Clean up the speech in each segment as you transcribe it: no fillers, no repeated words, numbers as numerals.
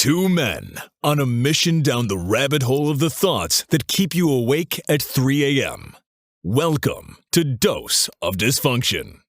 Two men on a mission down the rabbit hole of the thoughts that keep you awake at 3 a.m. Welcome to Dose of Dysfunction.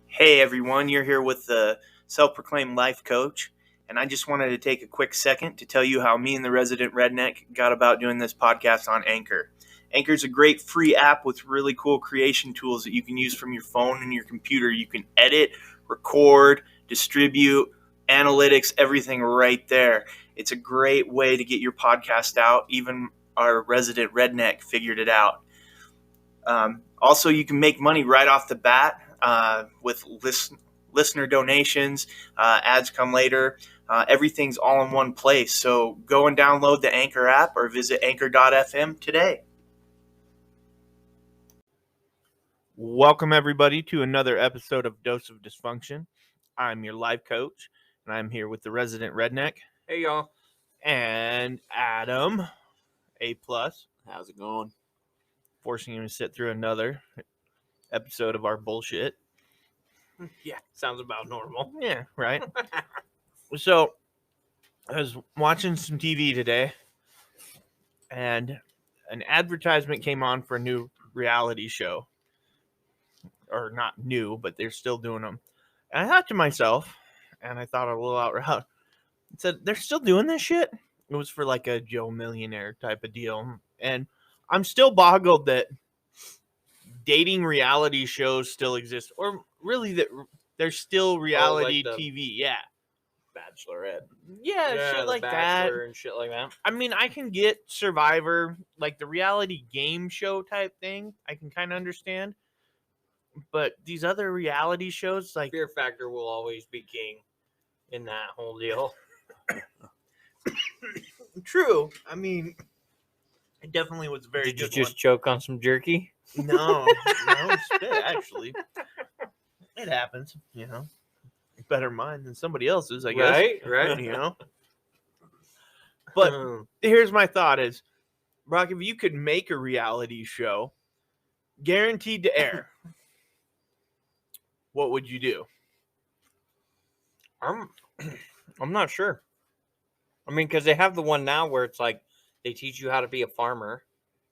Hey everyone, you're here with the self-proclaimed life coach, and I just wanted to take a quick second to tell you how me and the resident redneck got about doing this podcast on Anchor. Anchor is a great free app with really cool creation tools that you can use from your phone and your computer. You can edit, record, distribute, analytics, everything right there. It's a great way to get your podcast out. Even our resident redneck figured it out. Also, you can make money right off the bat with listener donations. Ads come later. Everything's all in one place. So go and download the Anchor app or visit anchor.fm today. Welcome, everybody, to another episode of Dose of Dysfunction. I'm your life coach, and I'm here with the resident redneck. Hey, y'all. And Adam, A+. How's it going? Forcing him to sit through another episode of our bullshit. Yeah, sounds about normal. Yeah, right? So, I was watching some TV today, and an advertisement came on for a new reality show. Or not new, but they're still doing them. And I thought to myself, and I thought a little out loud, I said, they're still doing this shit? It was for like a Joe Millionaire type of deal. And I'm still boggled that dating reality shows still exist. Or really that there's still reality TV. Yeah. Bachelorette. Yeah, shit like that. And shit like that. I mean, I can get Survivor, like the reality game show type thing. I can kind of understand. But these other reality shows, like Fear Factor will always be king in that whole deal. True. I mean, it definitely was a very Did you good just choke on some jerky? No, spit, actually. It happens, you know. Better mine than somebody else's, I guess. Right. You know. But here's my thought is, Brock, if you could make a reality show guaranteed to air, what would you do? I'm not sure. I mean, because they have the one now where it's like they teach you how to be a farmer,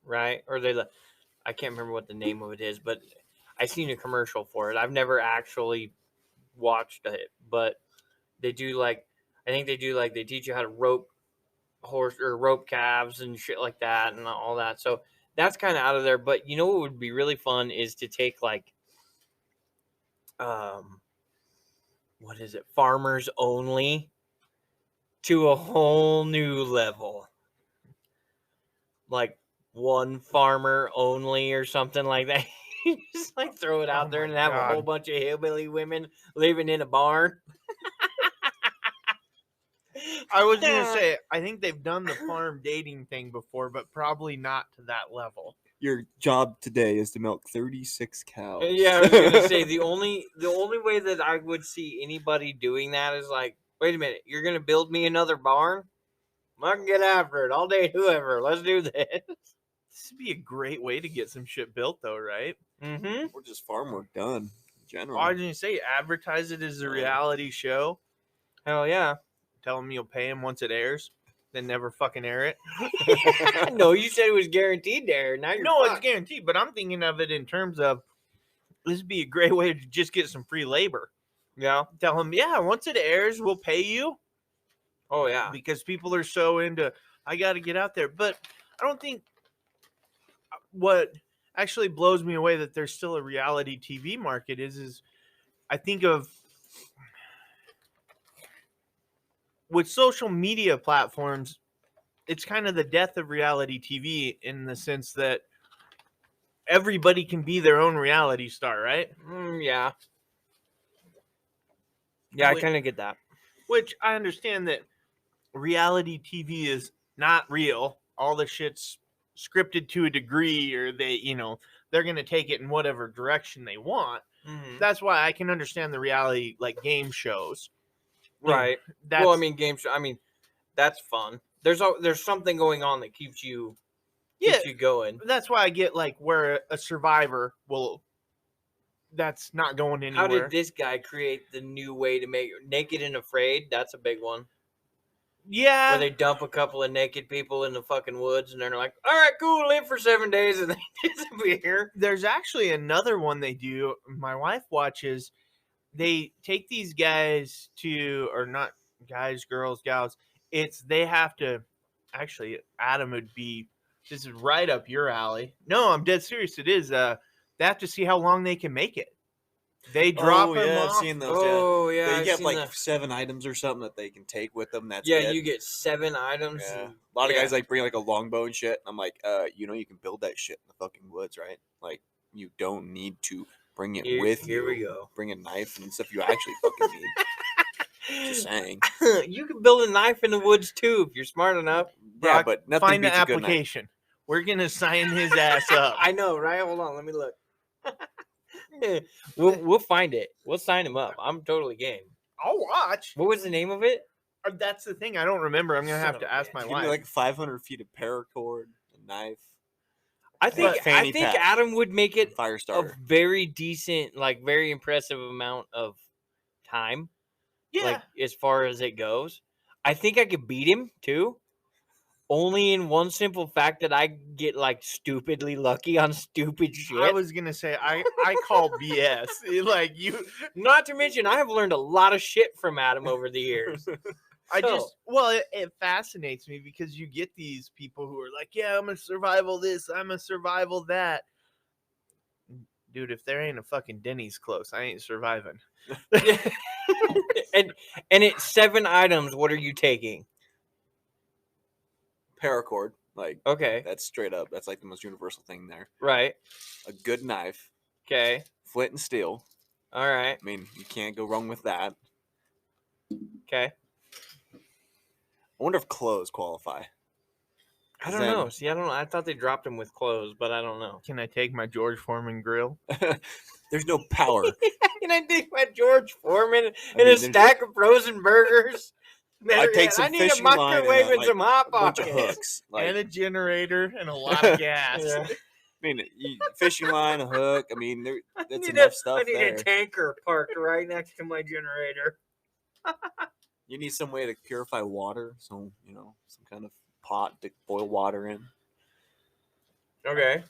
right? Or I can't remember what the name of it is, but I seen a commercial for it. I've never actually watched it, but they do they teach you how to rope horse or rope calves and shit like that and all that. So that's kind of out of there. But you know what would be really fun is to take what is it? Farmers only to a whole new level. Like one farmer only or something like that. Just throw it out there and have a whole bunch of hillbilly women living in a barn. I was going to say, I think they've done the farm dating thing before, but probably not to that level. Your job today is to milk 36 cows. Yeah, I was going to say, the only way that I would see anybody doing that is wait a minute, you're going to build me another barn? I can get after it. I'll date whoever. Let's do this. This would be a great way to get some shit built, though, right? Mm-hmm. Or just farm work done in general. Why didn't you say advertise it as a reality show? Hell yeah. Tell them you'll pay them once it airs, then never fucking air it. No, you said it was guaranteed to air. Now you're it's guaranteed, but I'm thinking of it in terms of this would be a great way to just get some free labor. Yeah. Tell them, once it airs, we'll pay you. Oh, yeah. Because people are so into, I got to get out there. But I don't think what actually blows me away that there's still a reality TV market is I think of with social media platforms, it's kind of the death of reality TV in the sense that everybody can be their own reality star, right? Yeah. Yeah, I kind of get that. Which I understand that reality TV is not real. All the shit's scripted to a degree, or they're going to take it in whatever direction they want. Mm-hmm. That's why I can understand the reality, like game shows. Right. Well, I mean, game show. I mean, that's fun. There's something going on that keeps you going. That's why I get where a Survivor will that's not going anywhere. How did this guy create the new way to make Naked and Afraid? That's a big one. Yeah. Where they dump a couple of naked people in the fucking woods, and they're like, "All right, cool, live for 7 days," and they disappear. There's actually another one they do. My wife watches. They take these guys to, or not guys, girls, gals. They have to. Actually, Adam would be. This is right up your alley. No, I'm dead serious. It is. They have to see how long they can make it. They drop them I've off. seen those. Oh, yeah, They I've get seen like that. 7 items or something that they can take with them. That's Yeah, it. you get 7 items. Yeah. and- A lot of yeah. guys like bring like a longbow and shit. I'm like, you can build that shit in the fucking woods, right? Like, you don't need to bring it with you. Here we go. Bring a knife and stuff you actually fucking need. Just saying. You can build a knife in the woods too if you're smart enough. Yeah, Brock, but nothing find the beats a good knife. application. We're gonna sign his ass up. I know, right? Hold on, let me look. We'll find it. We'll sign him up. I'm totally game. I'll watch. What was the name of it? That's the thing. I don't remember. I'm gonna Son have of to a ask bitch. my Give me wife. like 500 feet of paracord, a knife, I think But fanny pack. Adam would make it fire a starter. very decent, like very impressive amount of time. Yeah. Like as far as it goes. I think I could beat him too. Only in one simple fact that I get like stupidly lucky on stupid shit. I was gonna say I call BS. Like you, Not to mention I have learned a lot of shit from Adam over the years. it fascinates me because you get these people who are like, yeah, I'm a survival this, I'm a survival that. Dude, if there ain't a fucking Denny's close, I ain't surviving. and it's 7 items. What are you taking? Paracord, like Okay. that's straight up. That's like the most universal thing there. Right. A good knife, Okay. flint and steel. All right. I mean, you can't go wrong with that. Okay. I wonder if clothes qualify. I don't know. See, I don't know. I thought they dropped him with clothes, but I don't know. Can I take my George Foreman grill? There's no power. Can I take my George Foreman and mean, a there's- stack of frozen burgers? I take some I need a fishing line microwave and like, some hot a bunch of pockets. hooks. Like, And a generator and a lot of gas. Yeah. I mean, fishing line, a hook. I mean, that's I enough stuff need there. a tanker parked right next to my generator. You need some way to purify water, so some kind of pot to boil water in. Okay.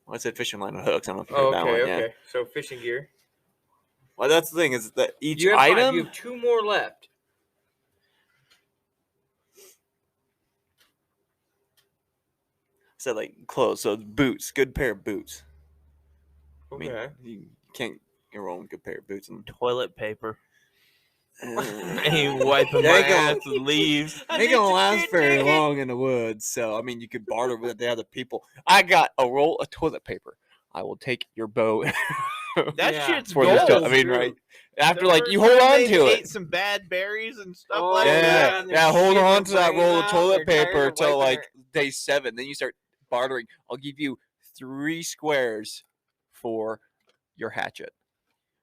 Well, I said fishing line and hooks. I don't know if you heard that one. Yeah. So fishing gear. Well, that's the thing is that each You have 5. item. You have 2 more left. Said like clothes, so boots, good pair of boots. I Okay. mean, you can't go wrong with a good pair of boots. And Toilet paper. uh, Ain't wiping Yeah, my ain't gonna- ass with leaves. ain't gonna last very long in the woods. So I mean, you could barter with the other people. I got a roll of toilet paper. I will take your boat That Yeah. shit's for gold. this. I mean, true. right after The like first you hold time on they to ate it. some bad berries and stuff Oh, like Yeah, that. and yeah. they're Hold shitting on to their that roll brains of out, toilet they're tired paper of till wiping like day 7. Then you start bartering. I'll give you 3 squares for your hatchet.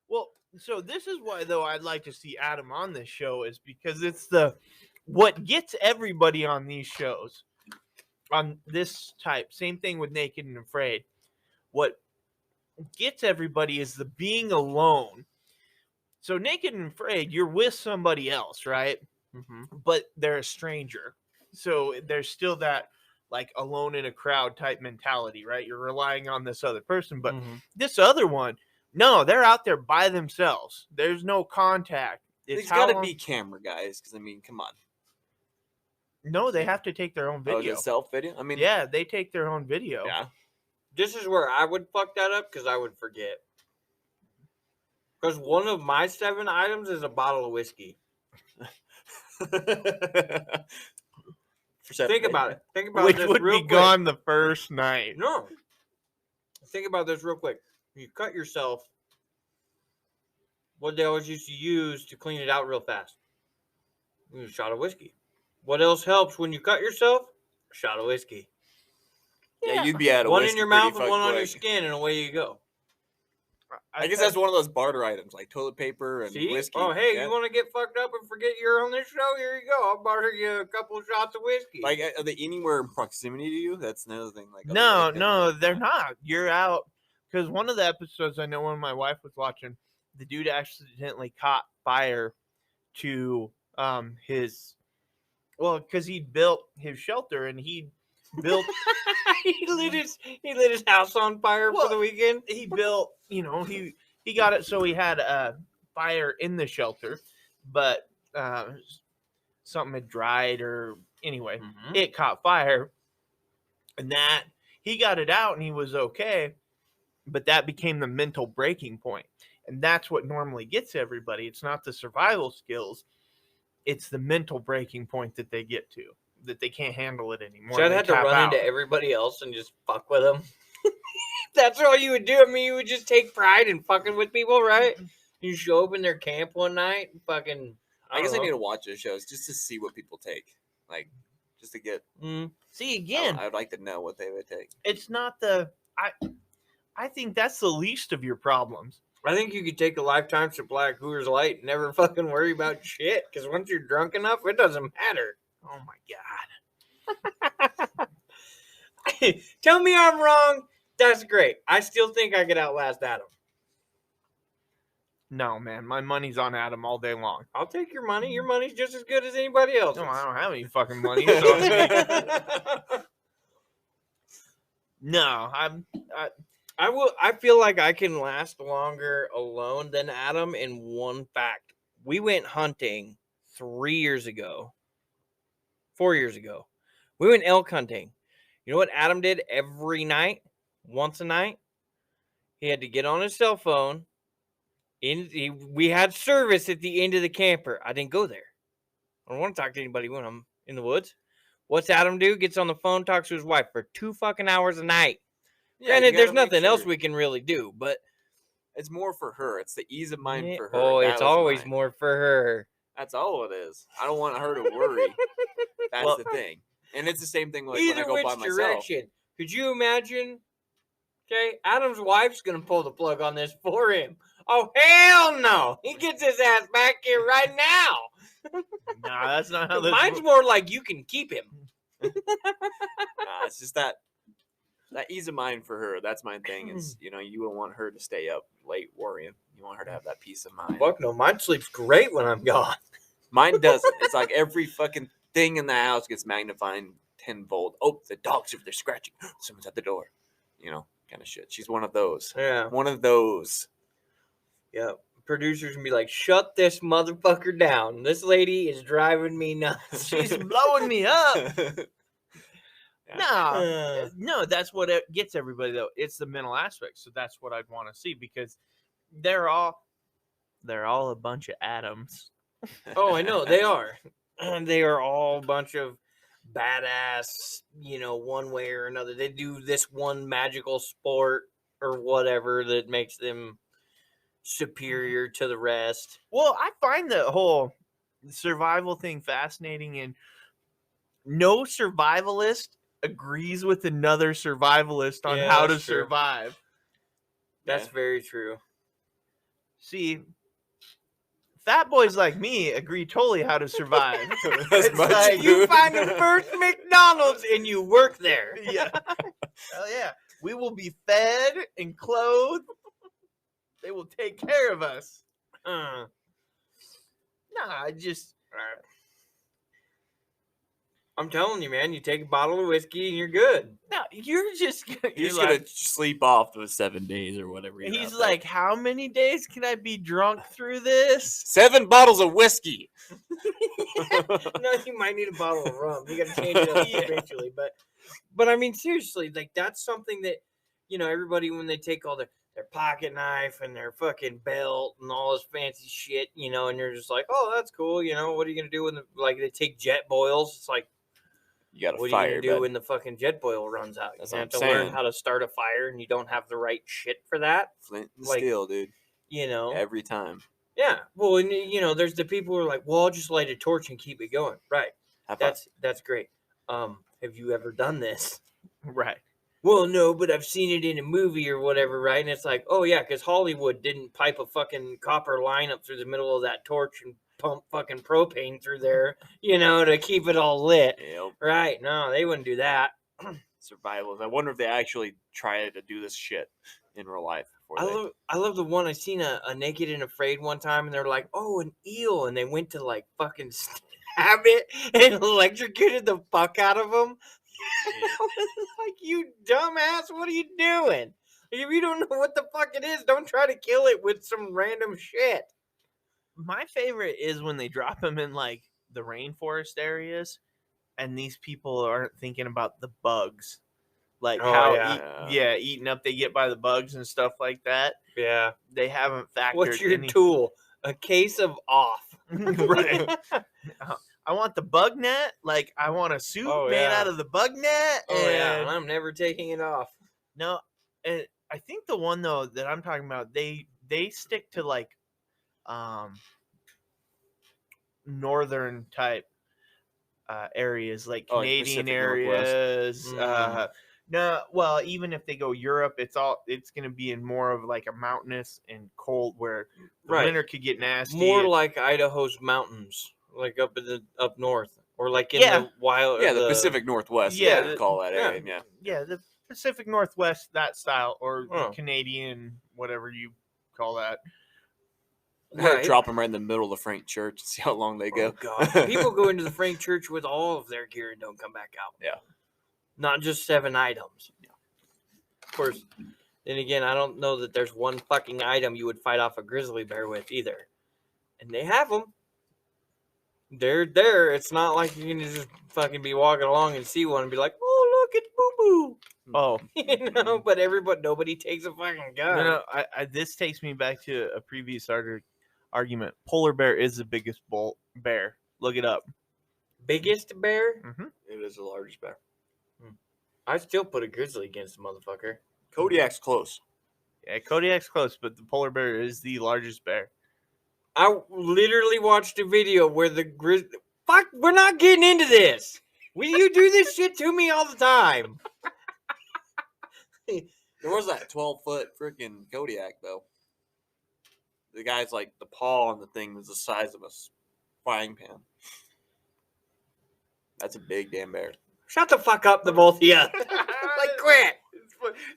Well, so this is why though I'd like to see Adam on this show is because it's what gets everybody on these shows on this type. Same thing with Naked and Afraid. What gets everybody is the being alone. So Naked and Afraid, you're with somebody else, right? Mm-hmm. But they're a stranger. So there's still that like alone in a crowd type mentality, right? You're relying on this other person, but Mm-hmm. this other one, no, they're out there by themselves. There's no contact. It's It's how got to long- be camera guys, because I mean, come on. No, they have to take their own Oh, video. is it self video? I mean, Yeah, they take their own video. yeah. This is where I would fuck that up because I would forget. Because one of my 7 items is a bottle of whiskey. Think about it. Think about Which this would real be quick. gone the first night. No. Think about this real quick. You cut yourself. What they always used to use to clean it out real fast? A shot of whiskey. What else helps when you cut yourself? A shot of whiskey. Yeah, you'd be out of One whiskey in your pretty mouth and fucking one on your quick. skin, and away you go. I guess that's one of those barter items, like toilet paper and See? whiskey. Oh, hey, Yeah. you want to get fucked up and forget you're on this show? Here you go. I'll barter you a couple shots of whiskey. Like, are they anywhere in proximity to you? That's another thing. Like, No, okay, no, they're not. You're out. Because one of the episodes I know when my wife was watching, the dude accidentally caught fire to his, well, because he built his shelter and he built he lit his house on fire for the weekend. he built, he got it so he had a fire in the shelter, but something had dried or anyway, it caught fire, and that he got it out and he was okay, but that became the mental breaking point, and that's what normally gets everybody. It's not the survival skills, it's the mental breaking point that they get to, that they can't handle it anymore. So I'd have to run into everybody else and just fuck with them. That's all you would do. I mean, you would just take pride in fucking with people, right? You show up in their camp one night and fucking... I guess I need to watch those shows just to see what people take. Like, just to get... See, again... I would like to know what they would take. It's not the... I think that's the least of your problems. I think you could take a lifetime supply of Coors Light and never fucking worry about shit. Because once you're drunk enough, it doesn't matter. Oh, my God. Tell me I'm wrong. That's great. I still think I could outlast Adam. No, man. My money's on Adam all day long. I'll take your money. Your money's just as good as anybody else's. No, I don't have any fucking money. So no, I feel like I can last longer alone than Adam in one fact. We went hunting 4 years ago. We went elk hunting. You know what Adam did every night? Once a night? He had to get on his cell phone. We had service at the end of the camper. I didn't go there. I don't want to talk to anybody when I'm in the woods. What's Adam do? Gets on the phone, talks to his wife for 2 fucking hours a night. Yeah, Granted, there's nothing else we can really do, but it's more for her. It's the ease of mind for her. Oh, it's always more for her. That's all it is. I don't want her to worry. That's the thing. And it's the same thing like when I go by myself. Direction. Could you imagine? Okay, Adam's wife's gonna pull the plug on this for him. Oh, hell no! He gets his ass back here right now. Nah, that's not how this Mine's works. more like you can keep him. Nah, it's just that ease of mind for her. That's my thing. Is you don't want her to stay up late worrying. You want her to have that peace of mind. Fuck no, mine sleeps great when I'm gone. Mine doesn't. It's like every fucking thing in the house gets magnifying tenfold. Oh, the dog's over there scratching. Someone's at the door. Kind of shit. She's one of those. Yeah. One of those. Yeah. Producers can be like, shut this motherfucker down. This lady is driving me nuts. She's blowing me up. Yeah. No, that's what it gets everybody though. It's the mental aspect. So that's what I'd want to see, because they're all a bunch of Adams. Oh, I know they are. They are all a bunch of badass, one way or another. They do this one magical sport or whatever that makes them superior to the rest. Well, I find the whole survival thing fascinating, and no survivalist agrees with another survivalist on how to that's true. survive. That's very true. See, fat boys like me agree totally how to survive. As much like, You find the first McDonald's and you work there. Yeah. Hell yeah. We will be fed and clothed. They will take care of us. I'm telling you, man, you take a bottle of whiskey and you're good. No, you're just gonna sleep off those 7 days or whatever. He's like, how many days can I be drunk through this? 7 bottles of whiskey. No, you might need a bottle of rum. You got to change it up eventually. But I mean, seriously, like that's something that, everybody, when they take all their pocket knife and their fucking belt and all this fancy shit, and you're just like, oh, that's cool. What are you going to do when they take jet boils? It's like, you got to what fire. Are you going to do when the fucking jet boil runs out? You have to learn how to start a fire, and you don't have the right shit for that. Flint and steel, dude. Every time. Yeah. Well, and there's the people who are like, well, I'll just light a torch and keep it going. Right. That's great. Have you ever done this? Right. Well, no, but I've seen it in a movie or whatever, right? And it's like, oh, yeah, because Hollywood didn't pipe a fucking copper line up through the middle of that torch and pump fucking propane through there, to keep it all lit. Yep. Right. No, they wouldn't do that. Survival. I wonder if they actually try to do this shit. in real life. I love the one I seen a Naked and Afraid one time, and they're like, oh, an eel, and they went to like fucking stab it and electrocuted the fuck out of them. I was like, you dumbass, what are you doing? If you don't know what the fuck it is, don't try to kill it with some random shit. My favorite is when they drop them in like the rainforest areas, and these people aren't thinking about the bugs, like Oh, how yeah. eaten up they get by the bugs and stuff like that. Yeah. They haven't factored. What's your tool? A case of off. Right. I want the bug net. Like I want a suit made out of the bug net. Oh yeah, and I'm never taking it off. No, and I think the one though that I'm talking about, they stick to like northern type areas, like Canadian Pacific areas. Northwest. No, well, even if they go Europe, it's going to be in more of like a mountainous and cold where the winter could get nasty. More like Idaho's mountains, like up north, or like in the wild. Yeah, the Pacific Northwest. Yeah, Yeah, call that area. Yeah. Yeah, the Pacific Northwest, that style, or the Canadian, whatever you call that. Right. Drop them right in the middle of the Frank Church and see how long they go. Oh, God. People go into the Frank Church with all of their gear and don't come back out. Yeah. Not just 7 items. Yeah. Of course, then again, I don't know that there's one fucking item you would fight off a grizzly bear with either. And they have them. They're there. It's not like you can just fucking be walking along and see one and be like, oh, look, it's boo-boo. Oh. You know, but nobody takes a fucking gun. No, I this takes me back to a previous argument. Polar bear is the biggest bear. Look it up. Biggest bear? Mm-hmm. It is the largest bear. I still put a grizzly against the motherfucker. Kodiak's close. Yeah, Kodiak's close, but the polar bear is the largest bear. I literally watched a video where the grizzly... Fuck, we're not getting into this. You do this shit to me all the time. There was that 12-foot freaking Kodiak, though. The guy's like, the paw on the thing was the size of a frying pan. That's a big damn bear. Shut the fuck up, the both of you. Like, quit.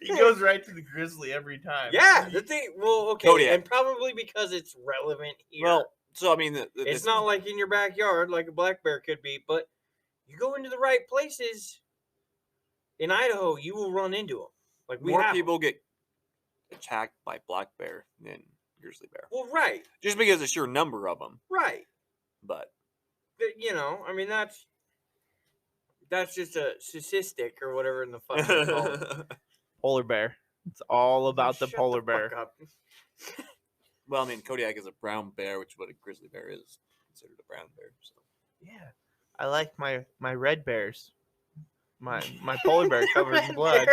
He goes right to the grizzly every time. Yeah, the thing... Well, okay, Kodiak. and probably because it's relevant here. Well, so, I mean... It's not like in your backyard like a black bear could be, but you go into the right places in Idaho, you will run into them. Like more people get attacked by black bear than grizzly bear. Well, right. Just because of the sheer number of them. Right. But you know, I mean, that's just a statistic or whatever in the fuck it's called. Polar bear. It's all about the Shut polar the bear. fuck up. well, I mean, Kodiak is a brown bear, which is what a grizzly bear is considered a brown bear. So. Yeah, I like my red bears. My polar bear covered in blood.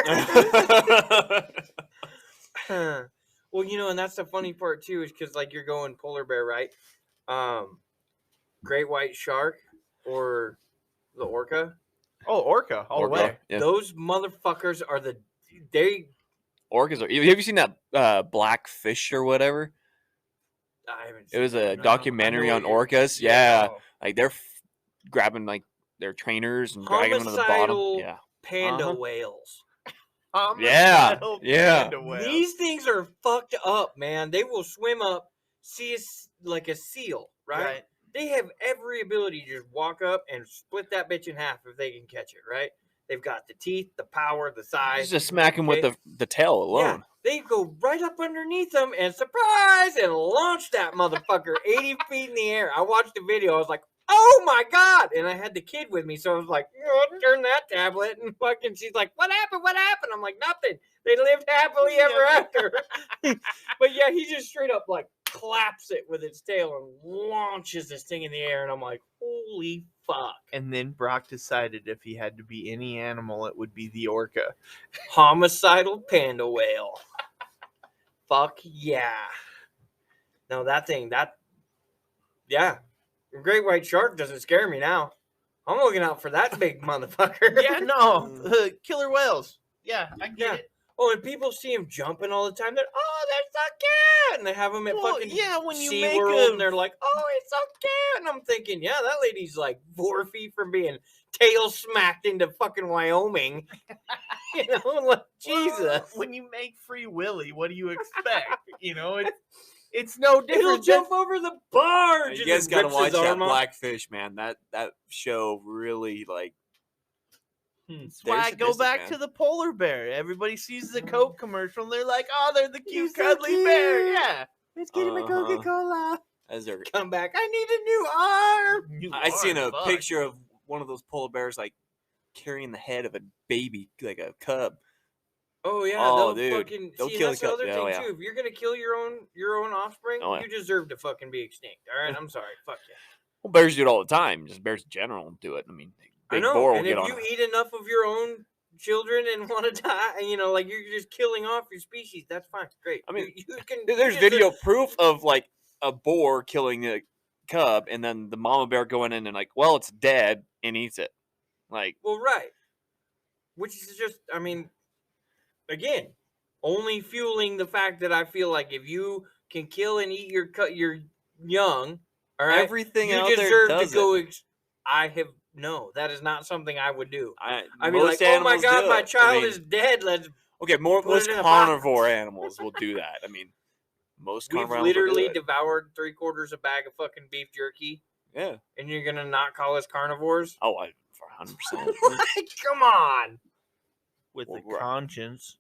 Well, you know, and that's the funny part too, is because like you're going polar bear, right? Great white shark or the orca. Oh, orca, all the way. Yeah. Those motherfuckers are Orcas are. Have you seen that black fish or whatever? I haven't. It was seen a that. documentary on orcas. Yeah, like they're grabbing like their trainers and dragging them to the bottom. Yeah, panda whales. Yeah. Panda whale. These things are fucked up, man. They will swim up, see like a seal, right? They have every ability to just walk up and split that bitch in half if they can catch it, right? They've got the teeth, the power, the size. just smack him with the tail alone. Yeah, they go right up underneath them and surprise and launch that motherfucker 80 feet in the air. I watched the video. I was like, oh my God. And I had the kid with me. So I was like, turn that tablet. And fucking she's like, what happened? What happened? I'm like, nothing. They lived happily ever after. But yeah, he just straight up like claps it with its tail and launches this thing in the air. And I'm like, holy fuck. And then Brock decided if he had to be any animal, it would be the orca. Homicidal panda whale. Fuck yeah. No, that thing, yeah. Great white shark doesn't scare me now. I'm looking out for that big motherfucker. Yeah, no. Killer whales. Yeah, I get it. Oh, and people see him jumping all the time. They're, oh, they're so cute. And they have him at fucking when you SeaWorld, and they're like, oh, it's so cute. And I'm thinking, yeah, that lady's like 4 feet from being tail smacked into fucking Wyoming. You know, like Jesus. When you make Free Willy, what do you expect? It's no different. It'll jump over the barge. You and guys it gotta rips watch his that arm off. Blackfish, man. That show really like. That's They're why I go sadistic, back man. to the polar bear. Everybody sees the Coke commercial and they're like, "Oh, they're the cute, He's so cuddly bear." cute. Yeah. Let's get him a Coca-Cola. As they're, Come back. I need a new arm. You I seen are a fucked. picture of one of those polar bears like carrying the head of a baby, like a cub. Oh yeah, Oh, they'll dude. fucking They'll see. kill That's the the co- other oh, thing yeah. too. If you're gonna kill your own offspring, Oh, yeah. you deserve to fucking be extinct. All right, I'm sorry. Fuck you. Well, bears do it all the time. Just bears in general do it. I mean, I big know. boar will And get if on. you eat enough of your own children and want to die, like you're just killing off your species. That's fine. Great. I mean, you can. There's you video deserve- proof of like a boar killing a cub, and then the mama bear going in and like, well, it's dead, and eats it. Like, Well, right. Which is just, again, only fueling the fact that I feel like if you can kill and eat your young, all right, everything you out there deserve does to go. it. No, that is not something I would do. I'd be Most like, oh my animals god, do my it. child I mean, is dead. Let's. okay. put Most it in a box. carnivore animals will do that. I mean, most We've carnivore animals will do literally it. devoured 3/4 a bag of fucking beef jerky, Yeah. and you're gonna not call us carnivores? Oh, for 100%. Come on. with Well, a right. conscience.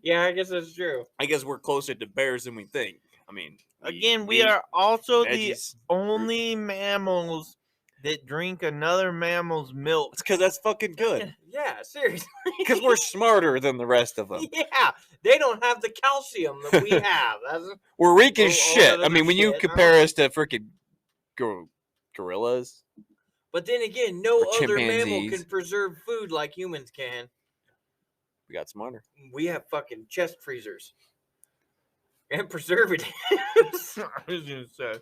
Yeah, I guess that's true. I guess we're closer to bears than we think. I mean, Again, we are also the veggies. only mammals that drink another mammal's milk. It's because that's fucking good. Yeah, seriously. Because we're smarter than the rest of them. Yeah, they don't have the calcium that we have. We're weak as all shit. that I other mean, when you shit, compare us to freaking gorillas, But then again, no Or other mammal chimpanzees. can preserve food like humans can. we got smarter. We have fucking chest freezers and preservatives I was gonna say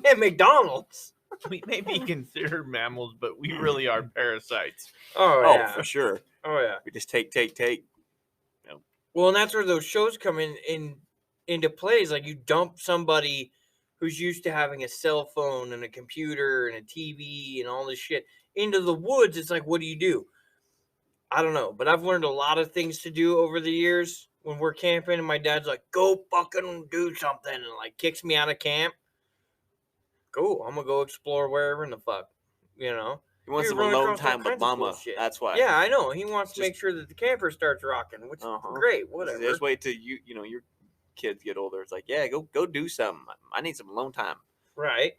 and McDonald's. we may be considered mammals, but we really are parasites. Oh Oh, yeah. for sure. Oh yeah. We just take. Well, and that's where those shows come into plays. Like you dump somebody who's used to having a cell phone and a computer and a TV and all this shit into the woods. It's like, what do you do? I don't know, but I've learned a lot of things to do over the years when we're camping, and my dad's like, "Go fucking do something," and like kicks me out of camp. Cool, I'm gonna go explore wherever in the fuck, He wants You're some running alone across all time with kinds of cool mama. shit. That's why. Yeah, I know. He wants to Just- make sure that the camper starts rocking, which Uh-huh. is great. Whatever. Just wait till your kids get older. It's like, yeah, go do something. I need some alone time. Right.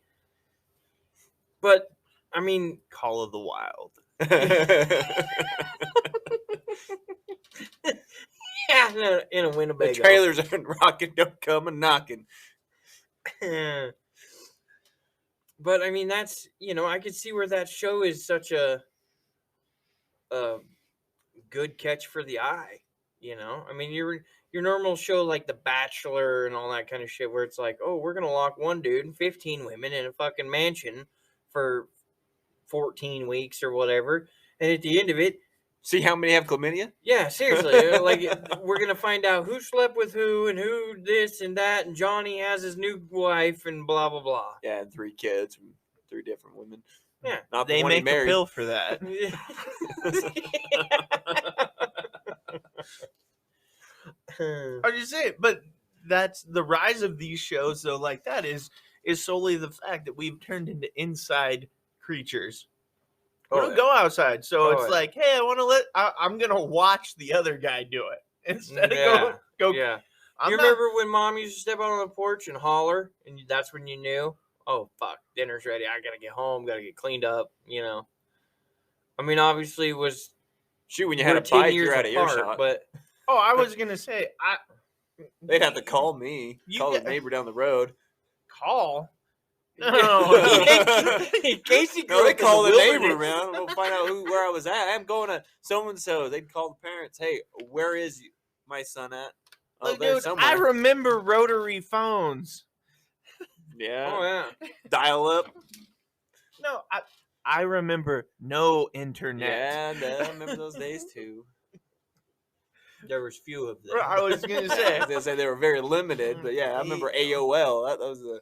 But I mean, Call of the Wild. yeah, in a The Winnebago. trailers aren't rocking. Don't come a knocking. But I mean, that's I could see where that show is such a good catch for the eye. I mean, your normal show like The Bachelor and all that kind of shit, where it's like, oh, we're gonna lock one dude and 15 women in a fucking mansion for 14 weeks or whatever, and at the end of it, See how many have chlamydia? yeah, seriously, like we're gonna find out who slept with who and who this and that, and Johnny has his new wife and blah blah blah. Yeah, and 3 kids from 3 different women. Yeah. Not the They one he make a married. pill for that. I just say it, but that's the rise of these shows. Though, like that is solely the fact that we've turned into inside creatures. We Oh, don't yeah. go outside, so Oh, it's yeah. like, hey, I'm gonna watch the other guy do it instead Yeah. of go. Yeah. I'm You not- remember when Mom used to step out on the porch and holler, and that's when you knew, oh fuck, dinner's ready. I gotta get home, gotta get cleaned up. I mean, obviously, it was Shoot, when you had we're a 10 bite, years you're out of apart, earshot. but Oh, I was gonna say, They'd have to call me. You Call the got- neighbor down the road. call. No, in case you No, they call the neighbor, wilderness. man. We'll find out where I was at. I'm going to so and so. They'd call the parents. Hey, where is my son at? Oh, Look, there dude, somewhere. I remember rotary phones. yeah. Oh yeah. Dial up. No, I remember no internet. Yeah, I remember those days too. There was few of them. I was gonna I say. was gonna say they were very limited, but yeah, I remember AOL. That was the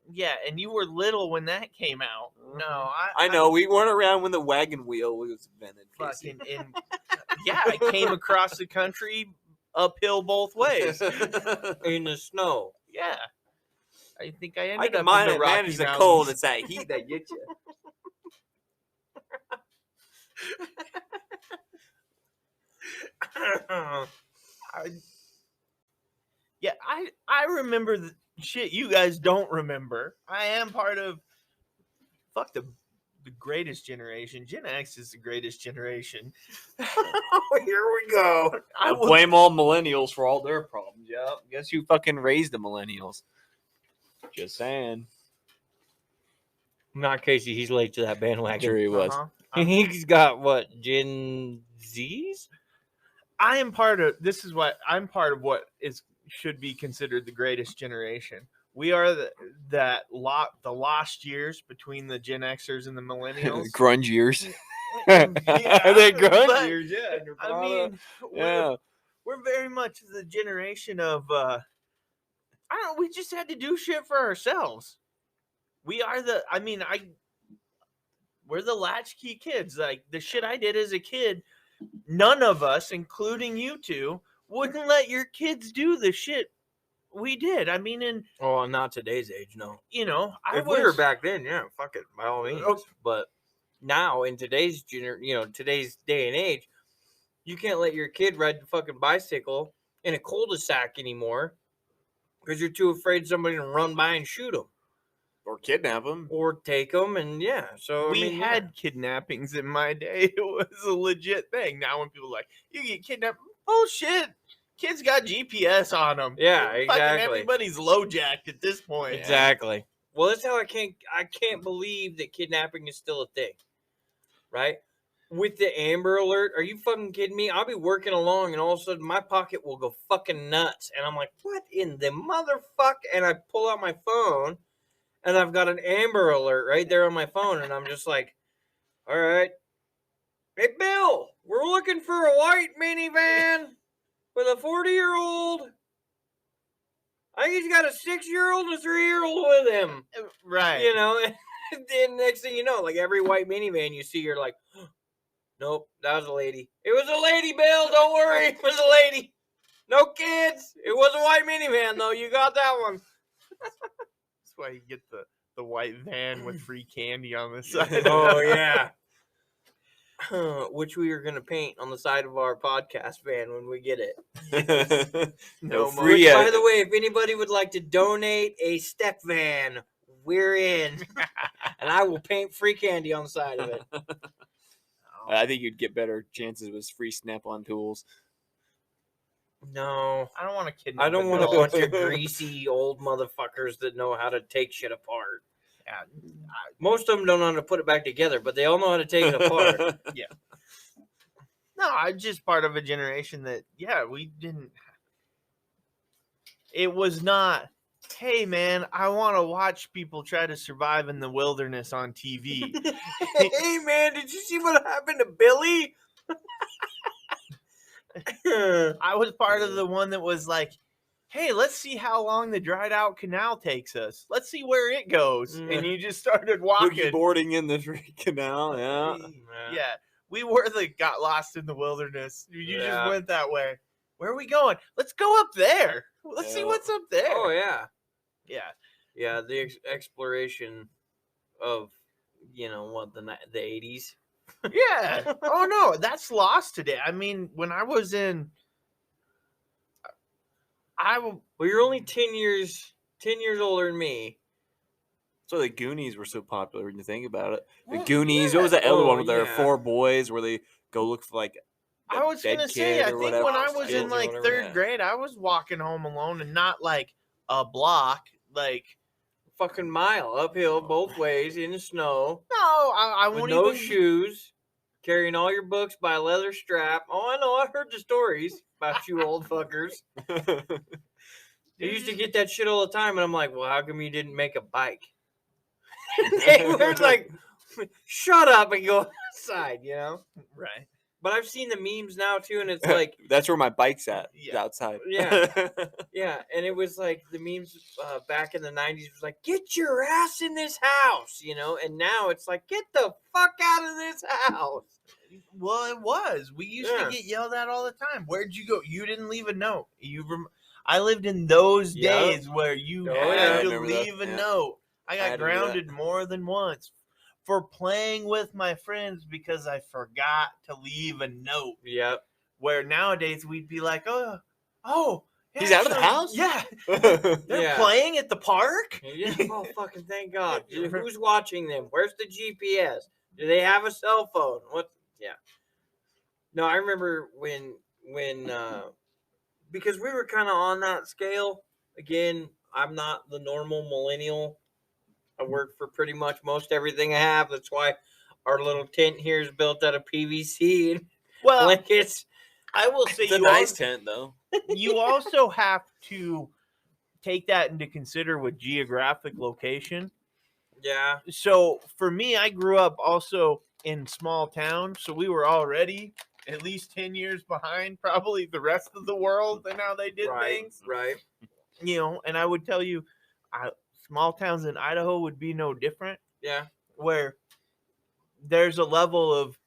Yeah, and you were little when that came out. No, I know we weren't around when the wagon wheel was invented. Casey. fucking and yeah, I came across the country uphill both ways. In the snow. Yeah, I think I I ended can up in the Rocky manage the Mountains. cold. It's that heat that gets you. I remember the shit you guys don't remember. I am part of the greatest generation. Gen X is the greatest generation. Here we go. I will- blame all millennials for all their problems. Yeah, guess who fucking raised the millennials? Just saying. Not Casey. He's late to that bandwagon. Sure he was. Uh-huh. He's got what? Gen Zs? I am part of this is what I'm part of what is should be considered the greatest generation. We are the lost years between the Gen Xers and the millennials. Grunge years. Yeah, The grunge but, years, yeah. I mean, yeah. we're very much the generation of I don't know, we just had to do shit for ourselves. We are we're the latchkey kids. Like the shit I did as a kid, none of us, including you two, wouldn't let your kids do the shit we did. I mean, Oh, not today's age, no. we Were back then, yeah, fuck it, by all means. Oh. But now in today's today's day and age, you can't let your kid ride the fucking bicycle in a cul-de-sac anymore because you're too afraid somebody's gonna run by and shoot them Or kidnap them. or take them, and yeah. So we had kidnappings in my day. It was a legit thing. Now when people are like, you get kidnapped, bullshit. Kids got GPS on them. Yeah, Fucking exactly. everybody's low jacked at this point. Exactly. Well, that's how I can't believe that kidnapping is still a thing, right? With the Amber Alert, are you fucking kidding me? I'll be working along, and all of a sudden my pocket will go fucking nuts, and I'm like, what in the motherfuck? And I pull out my phone, and I've got an Amber Alert right there on my phone, and I'm just like, all right, hey Bill, we're looking for a white minivan with a 40-year-old. I think he's got a 6-year-old and a 3-year-old with him. Right. You know, and then next thing you know, like every white minivan you see, you're like, nope, that was a lady. It was a lady, Bill. Don't worry. It was a lady. No kids. It was a white minivan, though. You got that one. That's why you get the white van with free candy on the side. Oh, yeah. Which we are going to paint on the side of our podcast van when we get it. No more. free. Which, by the way, if anybody would like to donate a step van, we're in. And I will paint free candy on the side of it. I think you'd get better chances with free Snap-on tools. No. I don't want to kidnap. I don't want a adults. bunch of greasy old motherfuckers that know how to take shit apart. Yeah. Most of them don't know how to put it back together, but they all know how to take it apart. No, I'm just part of a generation that, we didn't. It was not, hey, man, I want to watch people try to survive in the wilderness on TV. Hey, man, did you see what happened to Billy? I was part of the one that was like, hey, let's see how long the dried out canal takes us. Let's see where it goes. And you just started walking. Boarding in the canal, yeah. Yeah. We were got lost in the wilderness. You Yeah. just went that way. Where are we going? Let's go up there. Let's see Yeah. what's up there. Oh, yeah. Yeah. Yeah, the exploration of, the 80s. Yeah. Oh, no, that's lost today. I mean, when I was in... Well, you're only 10 years older than me. So the Goonies were so popular when you think about it. The Well, Goonies. yeah. What was that other Oh, one with their yeah. 4 boys where they go look for like a I was dead going to say, kid I or think whatever. when I was in Kids or like whatever, third yeah. grade, I was walking home alone and not like a block. Like, Fucking mile uphill both ways in the snow. no, I With won't no even... shoes. Carrying all your books by a leather strap. Oh, I know. I've heard the stories about you old fuckers. I used to get that shit all the time, and I'm like, well, how come you didn't make a bike? And they were like, shut up and go outside, Right. But I've seen the memes now too, and it's like, That's where my bike's at. Yeah. Outside. Yeah. yeah, and it was like the memes back in the 90s was like, get your ass in this house, you know, and now it's like, get the fuck out of this house. Well, it was. We used Yeah. to get yelled at all the time. Where'd you go? You didn't leave a note. I lived in those Yep. days where you Oh, yeah. I had to remember that. leave a Yeah. note. I I got had to do that. grounded more than once for playing with my friends because I forgot to leave a note. Yep. Where nowadays we'd be like, oh, He's out of the house? Yeah, they're Yeah. playing at the park. Yeah. Oh, fucking thank God. Who's watching them? Where's the GPS? Do they have a cell phone? What? Yeah. No, I remember when because we were kind of on that scale. Again, I'm not the normal millennial. I work for pretty much most everything I have. That's why our little tent here is built out of PVC and Well, blankets. I will say It's a you nice also, tent, though. you also have to take that into consider with geographic location. Yeah. So for me, I grew up also in small town, so we were already at least 10 years behind probably the rest of the world and how they did things. Right. You know, and I would tell you, small towns in Idaho would be no different, Yeah. where there's a level of,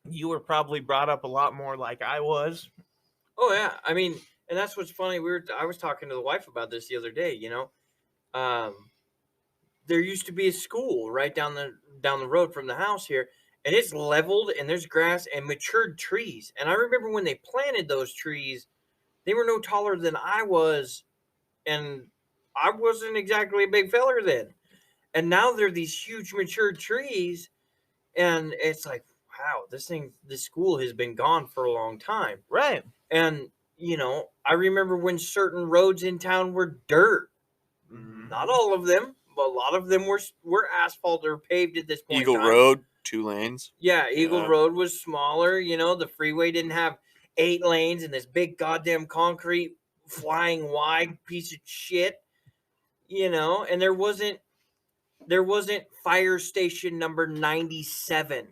you were probably brought up a lot more like I was. Oh yeah. I mean, and that's what's funny. I was talking to the wife about this the other day. You know, there used to be a school right down the road from the house here, and it's leveled and there's grass and matured trees. And I remember when they planted those trees, they were no taller than I was, and I wasn't exactly a big feller then. And now they're these huge matured trees, and it's like, wow, this school has been gone for a long time. Right. And you know, I remember when certain roads in town were dirt. Not all of them, but a lot of them were asphalt or paved at this point. Eagle in time. Road, 2 lanes. Yeah, Eagle Yeah. Road was smaller. You know, the freeway didn't have 8 lanes and this big goddamn concrete flying wide piece of shit. You know, and there wasn't fire station number 97.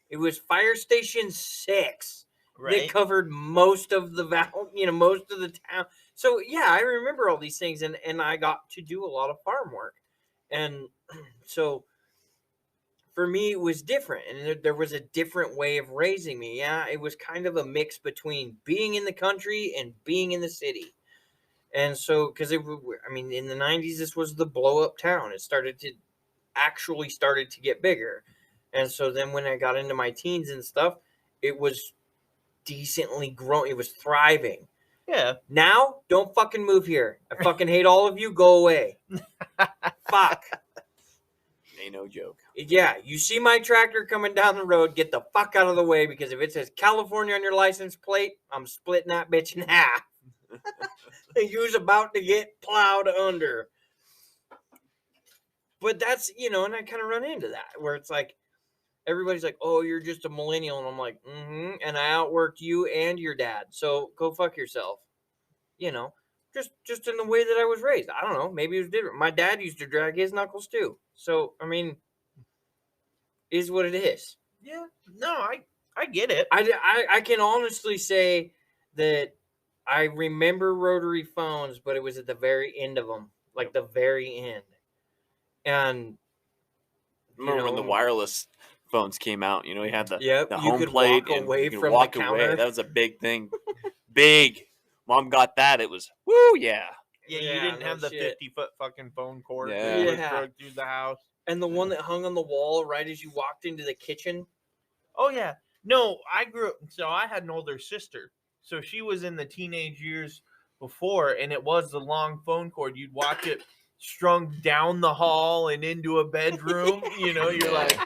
It was fire station 6. Right. They covered most of the most of the town. So yeah, I remember all these things, and I got to do a lot of farm work, and so for me it was different, and there was a different way of raising me. Yeah, it was kind of a mix between being in the country and being in the city, and so because in the 90s this was the blow up town. It started to get bigger, and so then when I got into my teens and stuff, it was decently grown. It was thriving. Yeah. Now, don't fucking move here. I fucking hate all of you. Go away. Fuck. Ain't no joke. Yeah, you see my tractor coming down the road, get the fuck out of the way, because if it says California on your license plate, I'm splitting that bitch in half. You's about to get plowed under. But that's, and I kind of run into that, where it's like, everybody's like, oh, you're just a millennial. And I'm like, mm-hmm. And I outworked you and your dad. So go fuck yourself. Just in the way that I was raised. I don't know. Maybe it was different. My dad used to drag his knuckles too. So, is what it is. Yeah. No, I get it. I can honestly say that I remember rotary phones, but it was at the very end of them. Like the very end. And Remember when the wireless phones came out? You had the you home could plate walk and away you could from walk the away. counter. That was a big thing. Big. Mom got that. It was woo, yeah. Yeah, Yeah, you didn't no have the shit. 50-foot fucking phone cord Yeah. that was Yeah. dragged through the house. And the one that hung on the wall right as you walked into the kitchen. Oh, yeah. No, so I had an older sister. So she was in the teenage years before, and it was the long phone cord. You'd watch it strung down the hall and into a bedroom. You're like,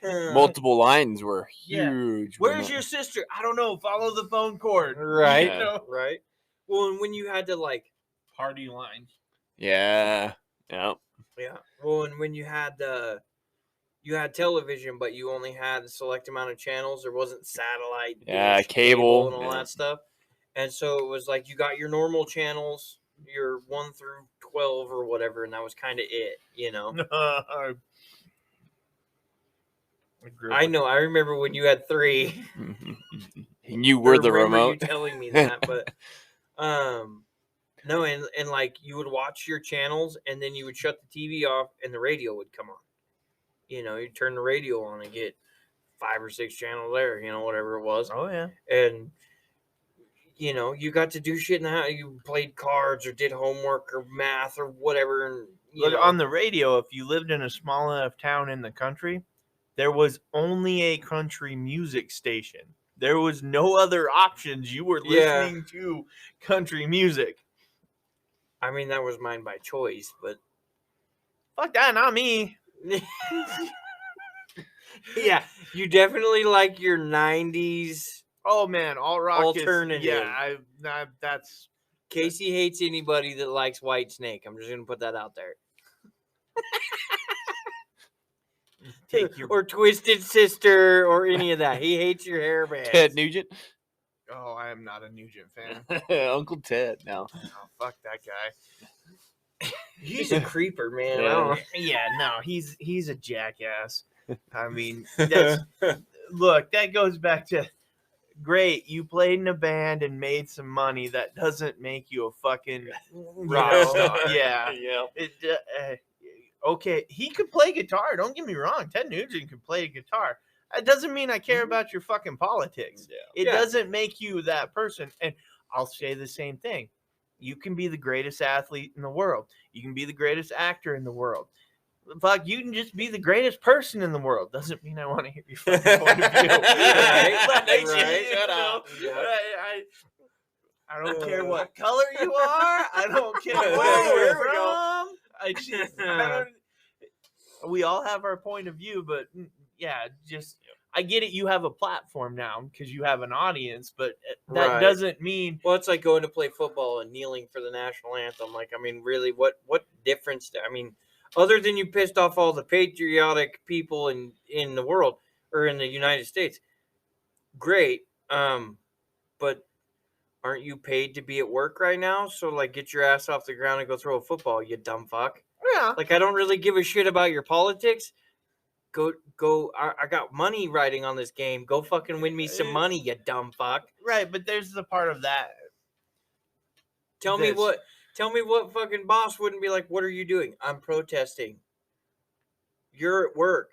Multiple lines were Yeah. huge. where's your sister? I don't know. Follow the phone cord. Right. Yeah. Right. Well, and when you had to Party lines. Yeah. Yeah. yeah. Well, and when you had television, but you only had a select amount of channels. There wasn't satellite. Yeah, dish, cable, and all yeah. that stuff. And so it was like you got your normal channels, your 1 through 12 or whatever, and that was kind of it. I know. I remember when you had 3. You were the remember remote. You telling me that, but no, and like you would watch your channels, and then you would shut the TV off, and the radio would come on. You know, you'd turn the radio on and get 5 or 6 channels there. You know, whatever it was. Oh yeah. And you know, you got to do shit in the house. You played cards or did homework or math or whatever. And Look, on the radio, if you lived in a small enough town in the country, there was only a country music station. There was no other options. You were listening to country music. I mean, that was mine by choice, but fuck that, not me. Yeah, you definitely like your 90s. Oh man, all rock alternative. That's Casey hates anybody that likes White Snake. I'm just gonna put that out there. Or Twisted Sister or any of that. He hates your hair bands. Ted Nugent. Oh, I am not a Nugent fan. Uncle Ted. No. Oh, fuck that guy. He's a creeper, man. No, he's a jackass. I mean, look, that goes back to great. You played in a band and made some money. That doesn't make you a fucking rock star. Yeah. Okay, he could play guitar. Don't get me wrong. Ted Nugent could play guitar. That doesn't mean I care about your fucking politics. It doesn't make you that person. And I'll say the same thing. You can be the greatest athlete in the world. You can be the greatest actor in the world. Fuck, you can just be the greatest person in the world. Doesn't mean I want to hear your fucking point of view. Right. Shut up. I don't care what color you are. I don't care where you're from. We all have our point of view, but I get it. You have a platform now because you have an audience, but that doesn't mean. Well, it's like going to play football and kneeling for the national anthem. Like, I mean, really, what difference? I mean, other than you pissed off all the patriotic people in the world or in the United States, great. But aren't you paid to be at work right now? So, like, get your ass off the ground and go throw a football, you dumb fuck. Yeah. Like, I don't really give a shit about your politics. Go. I got money riding on this game. Go fucking win me some money, you dumb fuck. Right, but there's the part of that. Tell me what fucking boss wouldn't be like, what are you doing? I'm protesting. You're at work.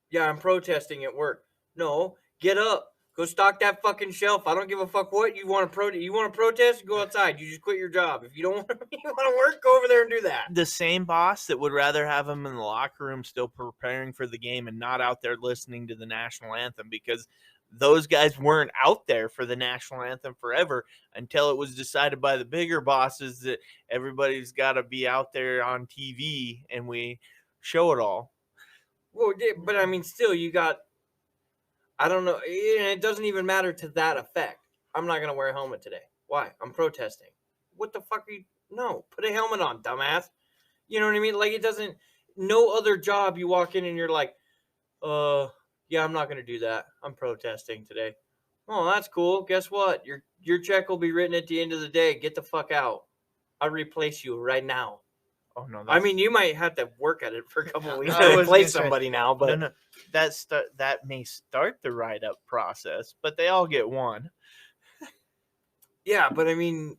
Yeah, I'm protesting at work. No, get up. Go stock that fucking shelf. I don't give a fuck what you want to protest. You want to protest? Go outside. You just quit your job. If you don't want to work, go over there and do that. The same boss that would rather have him in the locker room still preparing for the game and not out there listening to the national anthem, because those guys weren't out there for the national anthem forever until it was decided by the bigger bosses that everybody's got to be out there on TV and we show it all. Well, but I mean, still, you got. I don't know. It doesn't even matter to that effect. I'm not going to wear a helmet today. Why? I'm protesting. What the fuck are you? No, put a helmet on, dumbass. You know what I mean? Like, it doesn't, no other job you walk in and you're like, yeah, I'm not going to do that. I'm protesting today. Oh, that's cool. Guess what? Your check will be written at the end of the day. Get the fuck out. I'll replace you right now. Oh no! I mean, you might have to work at it for a couple of weeks to replace somebody now, but no. That may start the write-up process, but they all get one. Yeah, but I mean,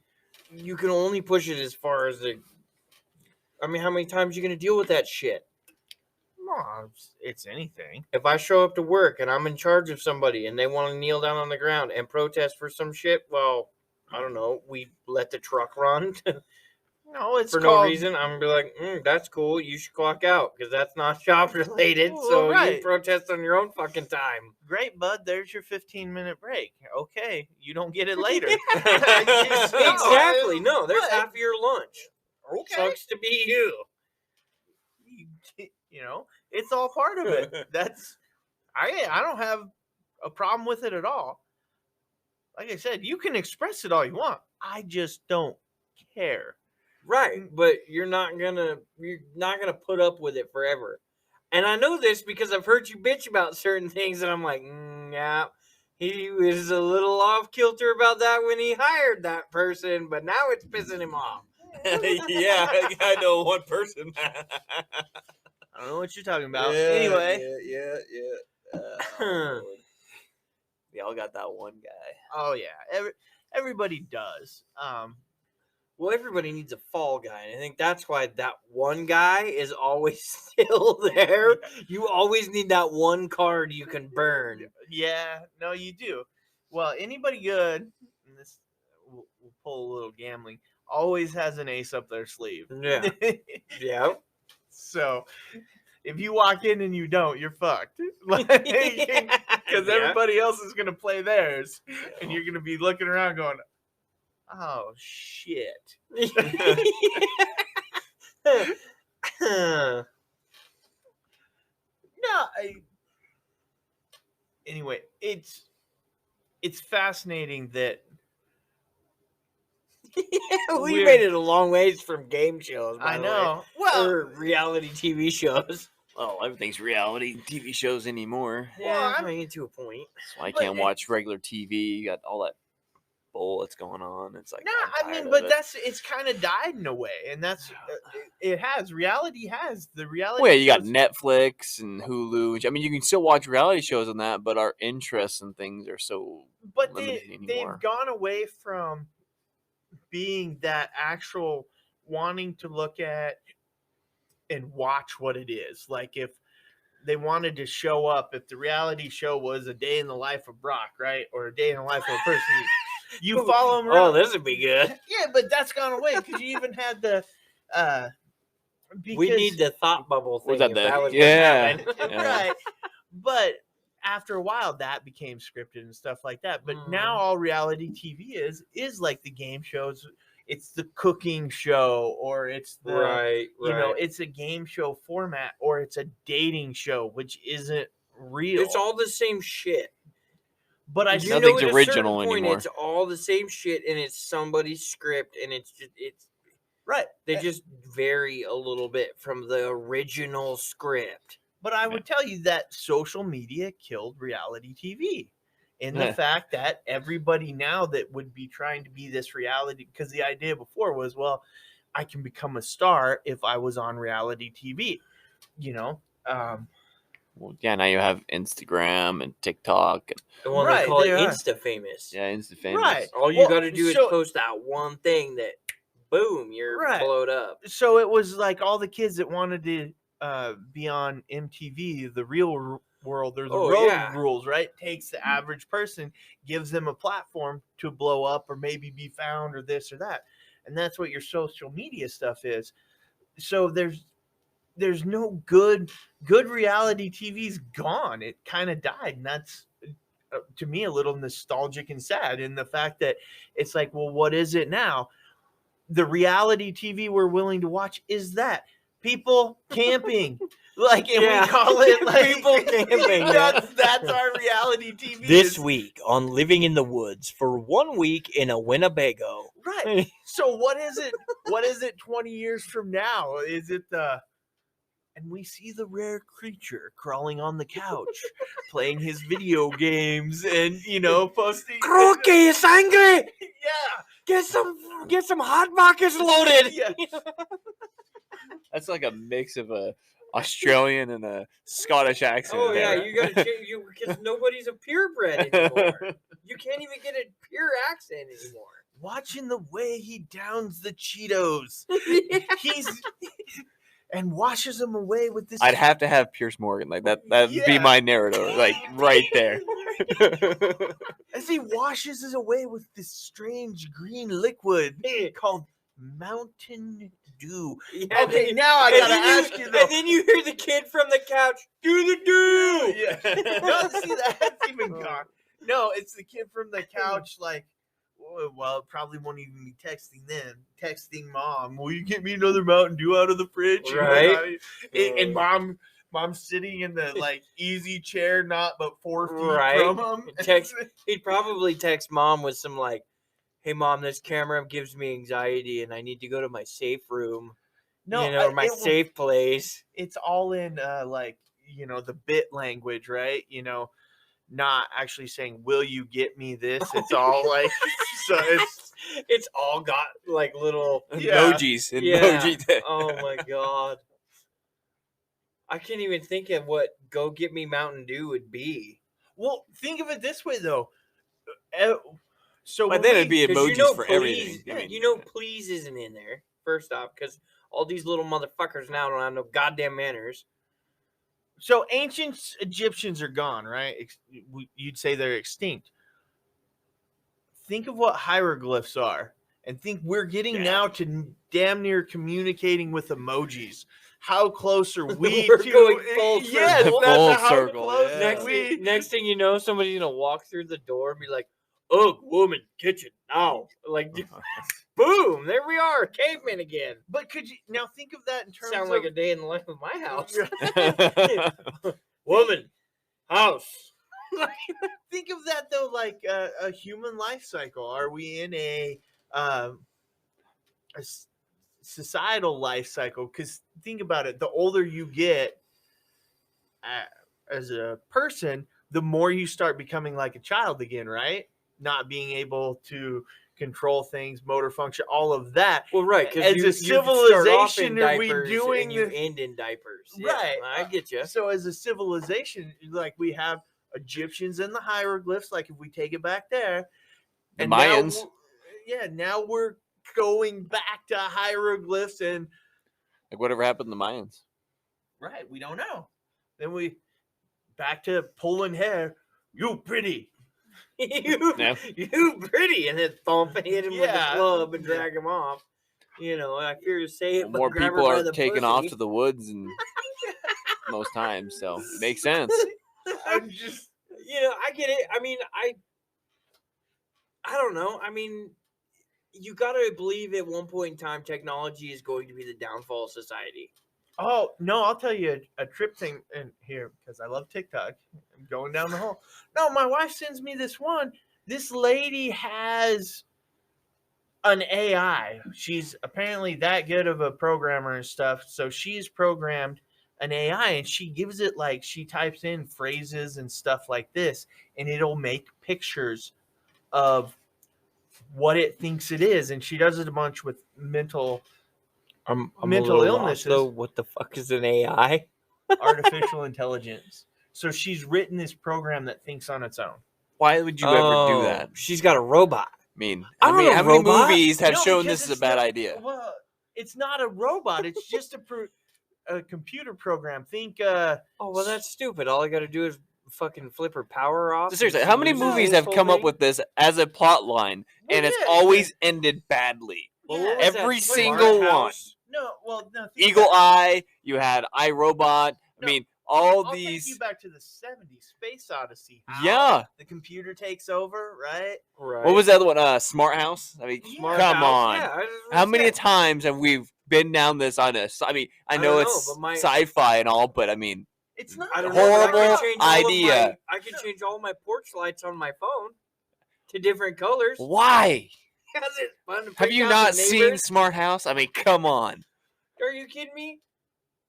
you can only push it as far as the. I mean, how many times are you going to deal with that shit? No, it's anything. If I show up to work and I'm in charge of somebody and they want to kneel down on the ground and protest for some shit, well, I don't know. We let the truck run. No, it's for no reason. I'm gonna be like, that's cool. You should clock out because that's not job related. So you protest on your own fucking time. Great, bud. There's your 15-minute break. Okay, you don't get it later. Exactly. No, there's half of your lunch. Okay, sucks to be you. You know, it's all part of it. I don't have a problem with it at all. Like I said, you can express it all you want. I just don't care. Right, but you're not gonna put up with it forever. And I know this because I've heard you bitch about certain things, and I'm like, yeah, he was a little off kilter about that when he hired that person, but now it's pissing him off. Yeah, I know one person. I don't know what you're talking about. Anyway. Yeah. Oh, Lord. We all got that one guy. Oh yeah, everybody does. Well, everybody needs a fall guy, and I think that's why that one guy is always still there. You always need that one card you can burn. Yeah, no, you do. Well, anybody good, and this we'll pull a little gambling, always has an ace up their sleeve. Yeah. Yeah. So if you walk in and you don't, you're fucked. Because everybody else is gonna play theirs, and you're gonna be looking around going, "Oh shit." Anyway, it's fascinating that we made it a long ways from game shows. By I the know. way. Or reality TV shows. Well, everything's reality TV shows anymore. Yeah, I mean, to a point. So I can't watch regular TV. You got all that bull that's going on. It's like, no, I'm I mean, tired but of it. it's kind of died in a way, and that's it has reality has the reality. Well, yeah, you got shows- Netflix and Hulu. I mean, you can still watch reality shows on that, but our interests and things are so but limited they've anymore. gone away from being that actual wanting to look at and watch what it is. Like if they wanted to show up, if the reality show was a day in the life of Brock, right, or a day in the life of a person, you follow him around. Oh, this would be good. Yeah, but that's gone away because you even had the. We need the thought bubble thing. Was that if the- that was yeah. gonna happen. Yeah. Right. But after a while, that became scripted and stuff like that. But Mm. now all reality TV is like the game shows. It's the cooking show, or it's the Right. you know, it's a game show format, or it's a dating show, which isn't real. It's all the same shit. But I You still Nothing's know, at a original certain point, anymore. It's all the same shit, and it's somebody's script, and it's right. they just vary a little bit from the original script. But I would tell you that social media killed reality TV. In the Yeah. fact that everybody now that would be trying to be this reality, because the idea before was, well, I can become a star if I was on reality TV, you know? Well, yeah, now you have Instagram and TikTok. And, The one Right, they call it they are. Insta famous. yeah, Insta famous. Right. All you Well, got to do is so- post that one thing that, boom, you're Right. blowed up. So it was like all the kids that wanted to be on MTV, the real world, or the Oh, road yeah. rules, right? Takes the average person, gives them a platform to blow up or maybe be found or this or that. And that's what your social media stuff is. So there's no good reality TV's gone. It kind of died. And that's to me a little nostalgic and sad in the fact that it's like, well, what is it now? The reality TV we're willing to watch is that people camping. Like, and Yeah. we call it like People camping, yeah. That's our reality TV. This is- week on Living in the Woods for 1 week in a Winnebago. right. So what is it? What is it 20 years from now? Is it the and we see the rare creature crawling on the couch, playing his video games and, you know, posting Croquet is angry. Yeah. Get some hot pockets loaded. Yeah. That's like a mix of a Australian and a Scottish accent. Oh yeah, there. you gotta change you because nobody's a purebred anymore. You can't even get a pure accent anymore. Watching the way he downs the Cheetos. He's and washes them away with this. I'd have to have Pierce Morgan like that. That'd be Yeah. my narrative, like right there. as he washes it away with this strange green liquid called Mountain Dew. Yeah, Okay, then- now I and gotta then ask you though. And then you hear the kid from the couch, do the do. Yeah. No, see, that's even gone. No, it's the kid from the couch, like, well, it probably won't even be texting then. Texting mom, will you get me another Mountain Dew out of the fridge? You know what I Right. mean? And mom's sitting in the like easy chair, not but 4 feet Right. from him. Text- He'd probably text mom with some like, "Hey mom, this camera gives me anxiety, and I need to go to my safe room, No, you know, or my it will- safe place." it's all in like, you know, the bit language, right? You know, not actually saying, will you get me this? It's all like, so It's all got like little. Yeah. Emojis. Yeah. Emoji. Oh my god. I can't even think of what "Go Get Me Mountain Dew" would be. Well, think of it this way though. Uh, So But when then it'd we- be emojis for everything. Yeah, I mean, you know, please isn't in there. First off, because all these little motherfuckers now don't have no goddamn manners. so ancient Egyptians are gone, right? You'd say they're extinct. Think of what hieroglyphs are, and think we're getting now to damn near communicating with emojis. How close are we We're to? going full Yes, circle. that's Full how circle, close yeah. Next thing you know, somebody's gonna walk through the door and be like, "Ugh, woman, kitchen now!" Like, boom, there we are, cavemen again. But could you now think of that in terms Sound of like a day in the life of my house. Woman, house. think of that though, like a human life cycle. Are we in a societal life cycle? Because think about it, the older you get as a person, the more you start becoming like a child again, right? Not being able to control things, motor function, all of that. Well, right, because As you a start off in civilization, are we diapers doing and you the- end in diapers? Right. Yeah, I get you. So as a civilization, like we have Egyptians and the hieroglyphs, like if we take it back there, The and now Mayans. now we're going back to hieroglyphs and Like whatever happened to the Mayans? right, we don't know. Then we back to pulling hair. You pretty. Yeah. you pretty, and then thump and hit him with Yeah. a club and drag him off. You know, I fear to say it, Well, but more grab her people by are the taking off pussy. to the woods and most times, so it makes sense. I'm just You know, I get it. I mean, I don't know. I mean, you got to believe at one point in time, technology is going to be the downfall of society. oh no, I'll tell you a trip thing in here because I love TikTok. I'm going down the hole. No, my wife sends me this one. This lady has an AI. She's apparently that good of a programmer and stuff. So she's programmed an AI and she gives it like she types in phrases and stuff like this, and it'll make pictures of what it thinks it is. And she does it a bunch with mental I'm Mental illnesses. Though. What the fuck is an AI? artificial intelligence. So she's written this program that thinks on its own. Why would you ever do that? She's got a robot. I mean, I don't know, how many robot. movies have No, shown because this is a it's bad not- idea? Well, it's not a robot. It's just a computer program. Think Oh well, that's stupid. All I got to do is fucking flip her power off. and Seriously, she how many loses movies this have whole come up thing? with this as a plot line Well, and it's yeah. always ended badly? Well, Yeah. what was that? Every Smart single one. House? no. Think Eagle about- Eye, you had iRobot. I No, mean, all I'll take these. you back to the '70s, Space Odyssey. How Yeah. the computer takes over, right? Right. What was the other one? Smart House. I mean, Smart come House? on. Yeah, I just How was many saying. times have we been down this on us? I mean, I I know don't it's know, but my- sci-fi and all, but I mean, It's not. I don't Horrible know. But I can change all of idea. I can change all my porch lights on my phone to different colors. why? Because it's fun to Have freak you out not the seen neighbors. Smart House? I mean, come on. Are you kidding me,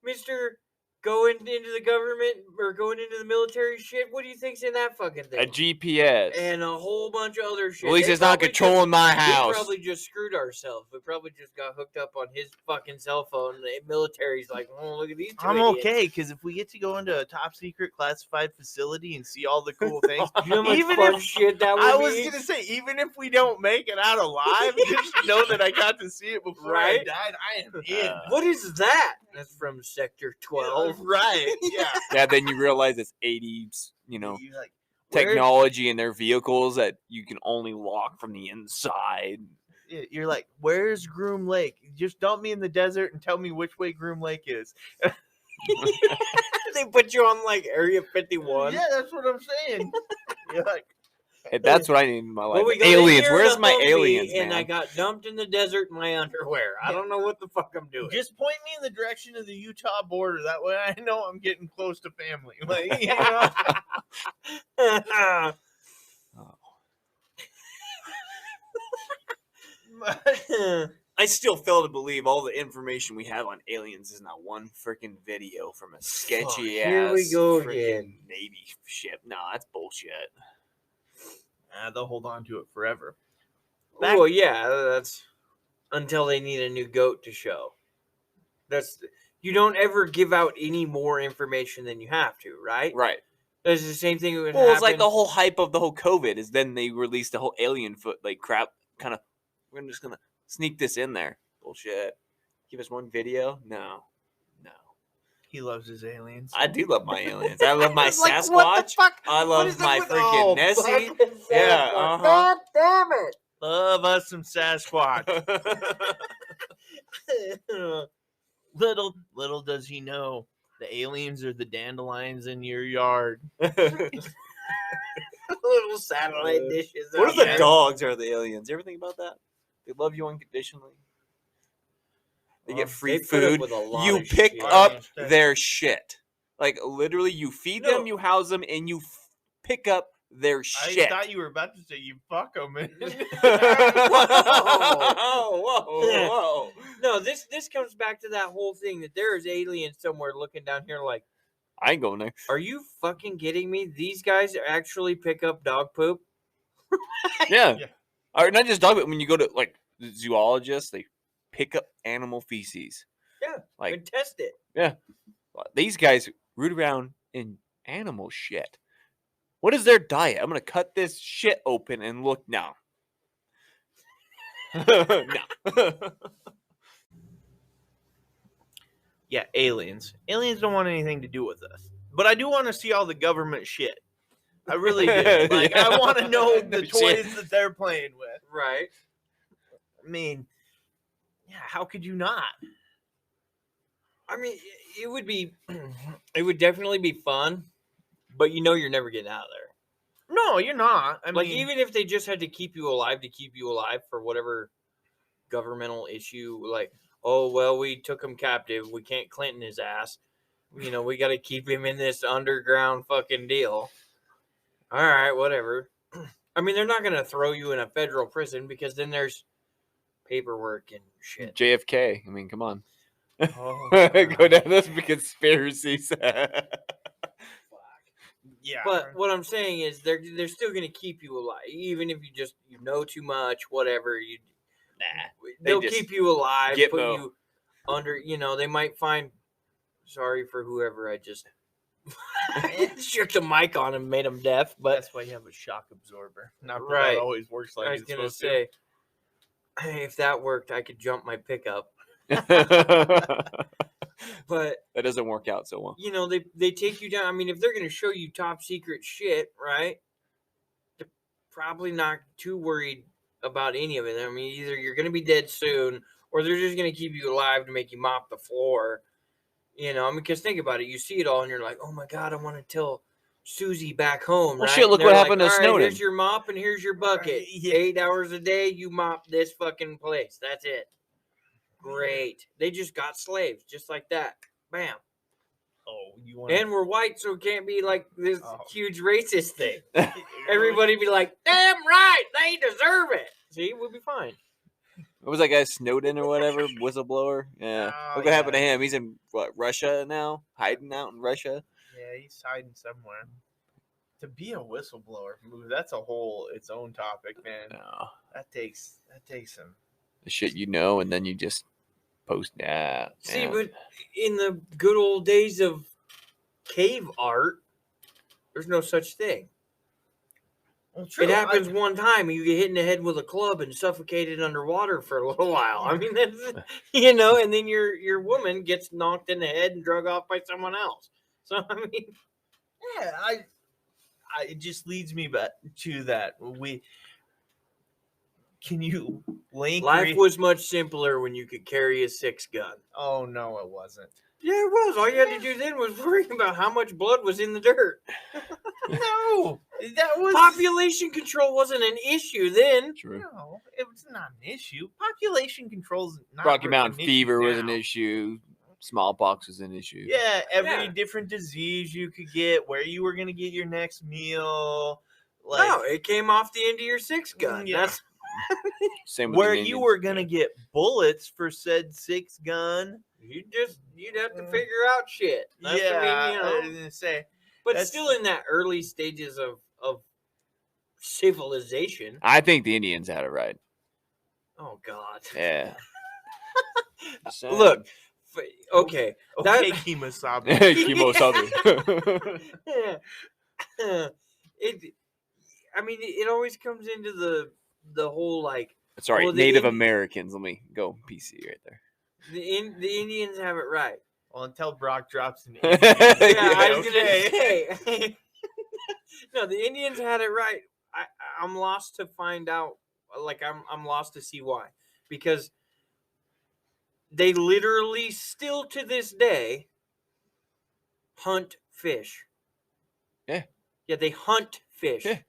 Mister? Going into the government or going into the military shit? What do you think's in that fucking thing? A GPS. And a whole bunch of other shit. At least They it's not probably controlling my We house. probably just screwed ourselves. We probably just got hooked up on his fucking cell phone. The military's like, oh, look at these two I'm idiots. okay because if we get to go into a top secret classified facility and see all the cool things, You know how much even fun if shit that would I was be? gonna say, even if we don't make it out alive, just know that I got to see it before I Right? died. I am in. What is that? That's from Sector 12. Right? Yeah. Yeah, then you realize it's 80s, You're like, where- technology in their vehicles that you can only lock from the inside. You're like, where's Groom Lake? Just dump me in the desert and tell me which way Groom Lake is. They put you on like Area 51. Yeah, that's what I'm saying. You're like, Hey, that's what I need in my life. Well, we got in Aliens. here in Where's a my Humvee, aliens, and man? I got dumped in the desert in my underwear. I don't know what the fuck I'm doing. just point me in the direction of the Utah border. That way I know I'm getting close to family. Like, you know? I still fail to believe all the information we have on aliens is not one freaking video from a sketchy ass here we go freaking again. Navy ship. No, that's bullshit. They'll hold on to it forever. Well, yeah, that's until they need a new goat to show. You don't ever give out any more information than you have to, right? Right. That's the same thing that would Well, it's like happen. the whole hype of the whole COVID is then they released the whole alien foot like crap. Kind of, we're just gonna sneak this in there. Bullshit. Give us one video. No. He loves his aliens. I do love my aliens. I love my It's like, Sasquatch. what the fuck? I What love is my this with- freaking oh, Nessie. fucking Yeah, Sasquatch. God damn it. Love us some Sasquatch. Little does he know, the aliens are the dandelions in your yard. Little satellite dishes. What out if the there. dogs are the aliens? You ever think about that? They love you unconditionally. They get free They put up food. with a lot You of pick shit. up Yeah. their shit. Like literally, you feed No. them, you house them, and you pick up their I shit. thought you were about to say you fuck them. Whoa. No, this comes back to that whole thing that there is aliens somewhere looking down here like, I ain't going there. are you fucking kidding me? These guys actually pick up dog poop? Yeah. Yeah. Or not just dog, but when you go to like the zoologists, they pick up animal feces. Yeah, Like and test it. these guys root around in animal shit. What is their diet? I'm gonna cut this shit open and look now. No. Yeah, aliens. Aliens don't want anything to do with us. But I do want to see all the government shit. I really do. Like, Yeah. I want to know the No shit. toys that they're playing with. Right. I mean, yeah, how could you not? I mean, it would be, it would definitely be fun, but you know you're never getting out of there. No, you're not. I Like, mean, even if they just had to keep you alive for whatever governmental issue, like, oh, well, we took him captive. We can't Clinton his ass. You know, we got to keep him in this underground fucking deal. All right, whatever. I mean, they're not going to throw you in a federal prison because then there's paperwork and shit. JFK. I mean, come on. Oh, Go down those conspiracies. yeah. But what I'm saying is they're still going to keep you alive, even if you know too much, whatever. They'll just keep you alive, put gitmo. you under. You know, they might find. Sorry for whoever I just shook the mic on and made them deaf, but that's why you have a shock absorber. Not that Right. that always works like I was it's gonna supposed to. say, if that worked, I could jump my pickup. That But doesn't work out so well. you know, they take you down. I mean, if they're gonna show you top secret shit, right? They're probably not too worried about any of it. I mean, either you're gonna be dead soon, or they're just gonna keep you alive to make you mop the floor. You know, I mean, because think about it. You see it all, and you're like, oh my god, I want to tell Susie back home. Well, right? shit, And look they're what like, happened to all right, Snowden. Here's your mop and here's your bucket. Yeah. 8 hours a day, you mop this fucking place. That's it. Great. They just got slaves, just like that. Bam. Oh, you want And we're white, so it can't be like this Oh. huge racist thing. Everybody be like, damn right, they deserve it. See, we'll be fine. What was that guy Snowden or whatever whistleblower? Yeah. Oh, Look what happened to yeah. him. He's in Russia now, hiding out in Russia. Yeah, he's hiding somewhere. To be a whistleblower, that's a whole its own topic, man. No, That takes some. the shit you know, and then you just post. Yeah. See, man. but in the good old days of cave art, there's no such thing. Well, true. It happens one time, and you get hit in the head with a club and suffocated underwater for a little while. I mean, that's, you know, and then your woman gets knocked in the head and drug off by someone else. So I mean, Yeah, I it just leads me back to that. Can you link? life was much simpler when you could carry a 6-gun. Oh no, it wasn't. Yeah, it was. All you had to do then was worry about how much blood was in the dirt. No, that was Population control wasn't an issue then. True. No, it was not an issue. Population control's not Rocky an Mountain issue fever was an now. issue. Smallpox was an issue. Yeah, every Yeah. different disease you could get, where you were gonna get your next meal, like No, it came off the end of your 6-gun. Yeah. That's Same with where the you Indians. were gonna get bullets for said 6-gun. you'd have to figure out shit. That's Yeah, I mean, I you know. was gonna say. But that's- still in that early stages of civilization. I think the Indians had it right. Oh God. Yeah. Look, Okay. That- Okay, Kemosabe. Kemosabe. I mean, it always comes into the whole like Sorry, well, the Native Indi- Americans. Let me go PC right there. the Indians have it right. Well, until Brock drops an Yeah, I was okay. gonna say. No, the Indians had it right. I'm lost to find out. Like I'm lost to see why, because they literally still to this day hunt fish. Yeah. Yeah, they hunt fish. Yeah.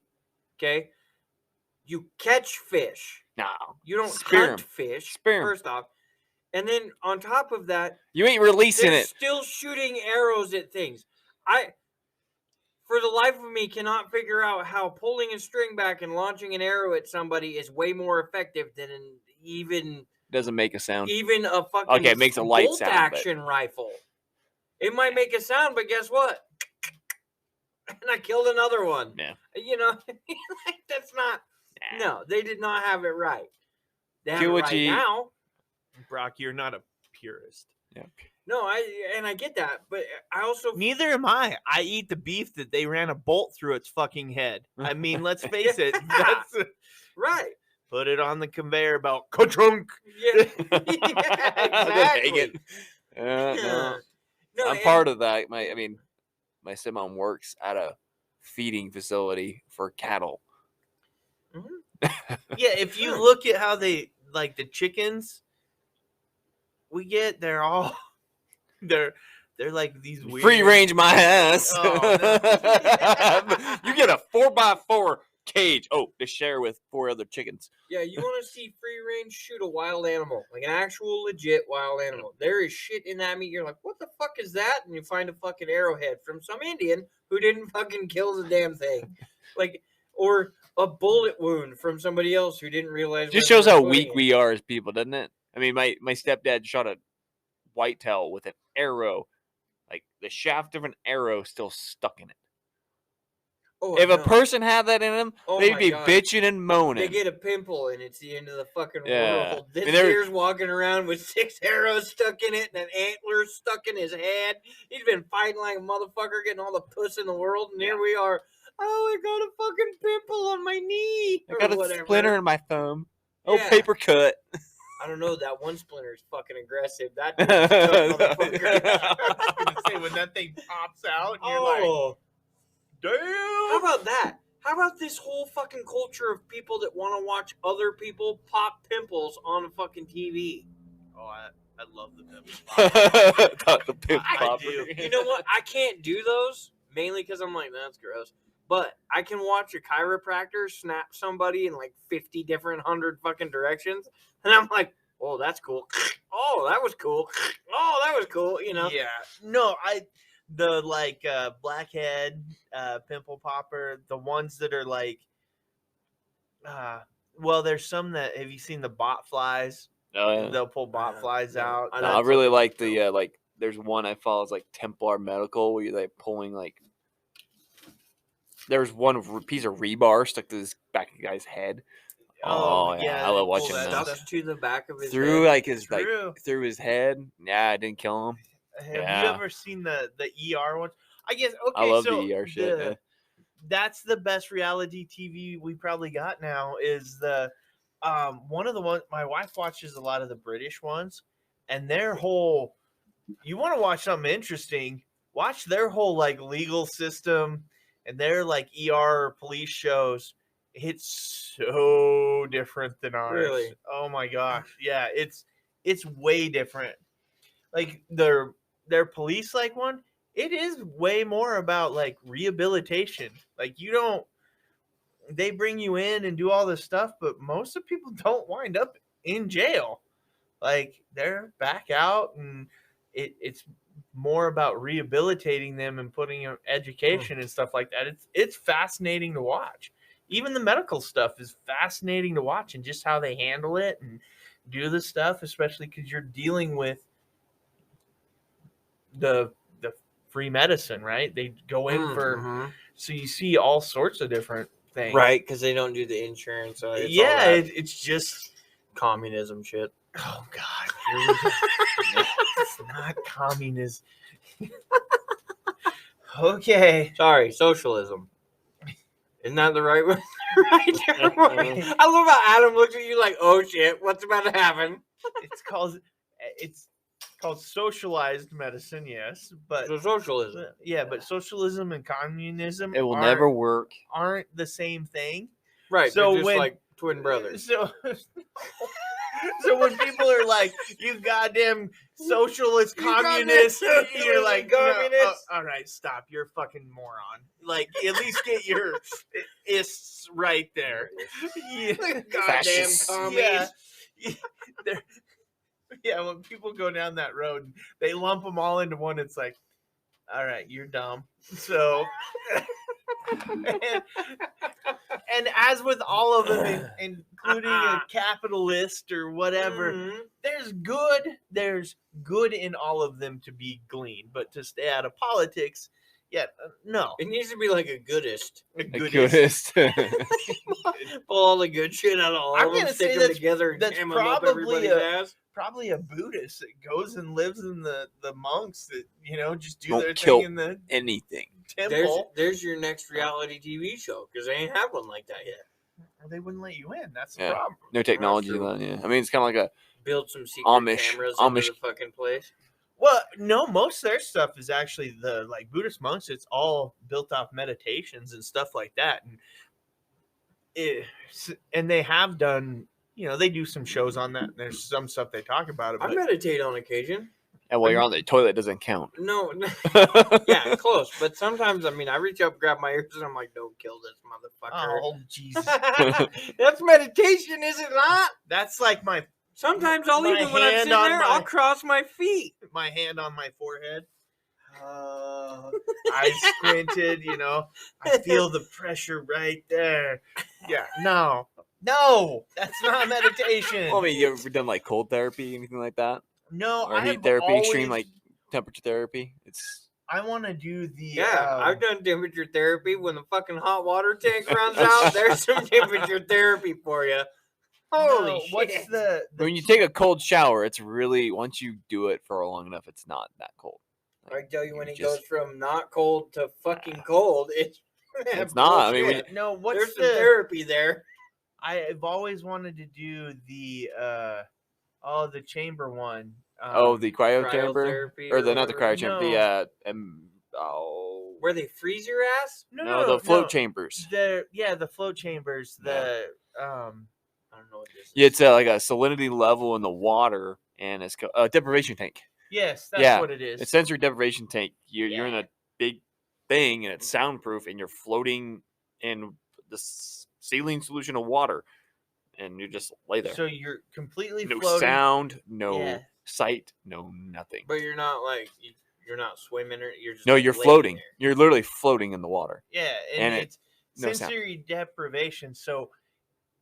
Okay. You catch fish. No, You don't Spear hunt 'em. fish. Spear 'em. First off, and then on top of that, you ain't releasing they're it. still shooting arrows at things. For the life of me, cannot figure out how pulling a string back and launching an arrow at somebody is way more effective than even Doesn't make a sound. a fucking Okay, it makes a light bolt sound, but- action rifle. It might make a sound, but guess what? And I killed another one. Yeah. You know, like, that's not. Nah. No, they did not have it right. They have Do it what right you- now. Brock, you're not a purist. Yeah. No, I get that, but I also Neither am I. I eat the beef that they ran a bolt through its fucking head. I mean, let's face it. That's right. put it on the conveyor belt. Ka-chunk. Yeah, Dang exactly. it. No. No, I'm part of that. My stepmom works at a feeding facility for cattle. Yeah, if you look at how they like the chickens we get, they're all they're like these weird Free range my ass. Oh, You get a 4x4 cage. Oh, to share with 4 other chickens. Yeah, you want to see free range shoot a wild animal, like an actual legit wild animal. There is shit in that meat. You're like, what the fuck is that? And you find a fucking arrowhead from some Indian who didn't fucking kill the damn thing, like, or a bullet wound from somebody else who didn't realize. Just where they shows how were weak putting we are as people, doesn't it? I mean, my stepdad shot a whitetail with an arrow, like the shaft of an arrow still stuck in it. Oh, If I a know. person had that in them, Oh they'd my be God. bitching and moaning. They get a pimple and it's the end of the fucking Yeah. world. This I mean, they're- deer's walking around with 6 arrows stuck in it and an antler stuck in his head. He's been fighting like a motherfucker, getting all the puss in the world, and here we are. Oh, I got a fucking pimple on my knee. I got or a whatever. splinter in my thumb. Oh, Yeah. paper cut. I don't know. That one splinter is fucking aggressive. That dude's a tough motherfucker. I was gonna say when that thing pops out, you're like, Oh, damn. how about that? How about this whole fucking culture of people that want to watch other people pop pimples on a fucking TV? Oh, I love the pimple. Got the pimp I popper. do. You know what? I can't do those mainly because I'm like, that's gross. But I can watch a chiropractor snap somebody in like 50 different 100 fucking directions, and I'm like, oh, that's cool. Oh, that was cool. Oh, that was cool. You know? Yeah. No, the like blackhead pimple popper, the ones that are like well, there's some that have you seen the bot flies? Oh, yeah. They'll pull bot flies no, out. I No, know I really something like like the like. There's one I follow. It's like Templar Medical, where you're like pulling like. There's one piece of rebar stuck to this back of the guy's head. Oh, yeah, I love they pull watching that those. Stuck stuff. to the back of his Through head. like his True. through his head. Yeah, I didn't kill him. Have Yeah. you ever seen the ER ones? I guess okay. I love so the ER shit. Yeah. That's the best reality TV we probably got now. Is the one of the ones my wife watches a lot of the British ones, and their whole. You want to watch something interesting? Watch their whole like legal system and their like ER police shows. It's so different than ours. Really? Oh my gosh. Yeah, it's way different. Like their police like one, it is way more about like rehabilitation. Like they bring you in and do all this stuff, but most of people don't wind up in jail. Like they're back out, and it's more about rehabilitating them and putting in education and stuff like that. It's fascinating to watch. Even the medical stuff is fascinating to watch, and just how they handle it and do the stuff, especially because you're dealing with the free medicine, right? They go in for, so you see all sorts of different things, right, because they don't do the insurance. So it's all Yeah, that it's just communism shit. Oh God, here we go. It's not communism. Okay. Sorry, socialism. Isn't that the right one? Right there. I love how Adam looks at you like, oh shit, what's about to happen? It's called socialized medicine, yes, but So socialism. yeah, but socialism and communism It will never work. aren't the same thing. Right, So they're just when- like twin brothers. So when people are like, "You goddamn socialist, You communist," goddamn you're like, communist. "No, all right, stop. You're a fucking moron. Like, at least get your ists right there." Yeah. Goddamn Fascists. commies. Yeah. They're- yeah, when people go down that road, they lump them all into one. It's like, all right, you're dumb. So, and as with all of them, including a capitalist or whatever, Mhm. there's good in all of them to be gleaned. But to stay out of politics, no. It needs to be like a goodist. A The goodist. goodest. Pull all the good shit out of all I'm of them, gonna stick say them that's- together, and that's jam them up probably everybody's a- ass. Probably a Buddhist that goes and lives in the monks that just do Don't their kill thing in the Anything. temple. There's your next reality TV show because they ain't have one like that yet. Or they wouldn't let you in. That's the Yeah. problem. No technology. true. Then, yeah. I mean, it's kind of like a Build some secret Amish- cameras Amish- into the fucking place. Well, no, most of their stuff is actually the like Buddhist monks. It's all built off meditations and stuff like that, and they have done. They do some shows on that. And there's some stuff they talk about it. I But meditate on occasion. and while you're on the toilet, it doesn't count. No, yeah, close. But sometimes, I mean, I reach up, grab my ears, and I'm like, "Don't kill this motherfucker." oh Jesus, That's meditation, is it not? that's like my Sometimes I'll My even when I'm hand sitting on there, my- I'll cross my feet. hand on my forehead. I squinted. I feel the pressure right there. Yeah, no, that's not meditation. Well, I mean, you ever done like cold therapy, anything like that, No, or I heat have therapy, extreme always- like temperature therapy? It's I want to do the Yeah, I've done temperature therapy. When the fucking hot water tank runs out, there's some temperature therapy for you. Holy no, shit! what's the when you take a cold shower, it's really once you do it for long enough, it's not that cold. I tell you, when you it just- goes from not cold to fucking cold, it's not. I mean, when bullshit. no? What's There's some the? therapy there. I've always wanted to do the the chamber one. the cryo chamber, Cryotherapy or the not the whatever. cryo chamber, Where they freeze your ass? no, the float chambers. The float chambers. Yeah. I don't know what this is. Yeah, it's like a salinity level in the water, and it's a deprivation tank. Yes, that's Yeah, what it is. It's sensory deprivation tank. You're in Yeah. a big thing, and it's soundproof, and you're floating in the saline solution of water, and you just lay there. So you're completely No floating. sound, no Yeah. sight, no nothing. But you're not like you're not swimming or you're just No, like, you're laying floating. there. You're literally floating in the water. Yeah, And and it's no sound. sensory deprivation. So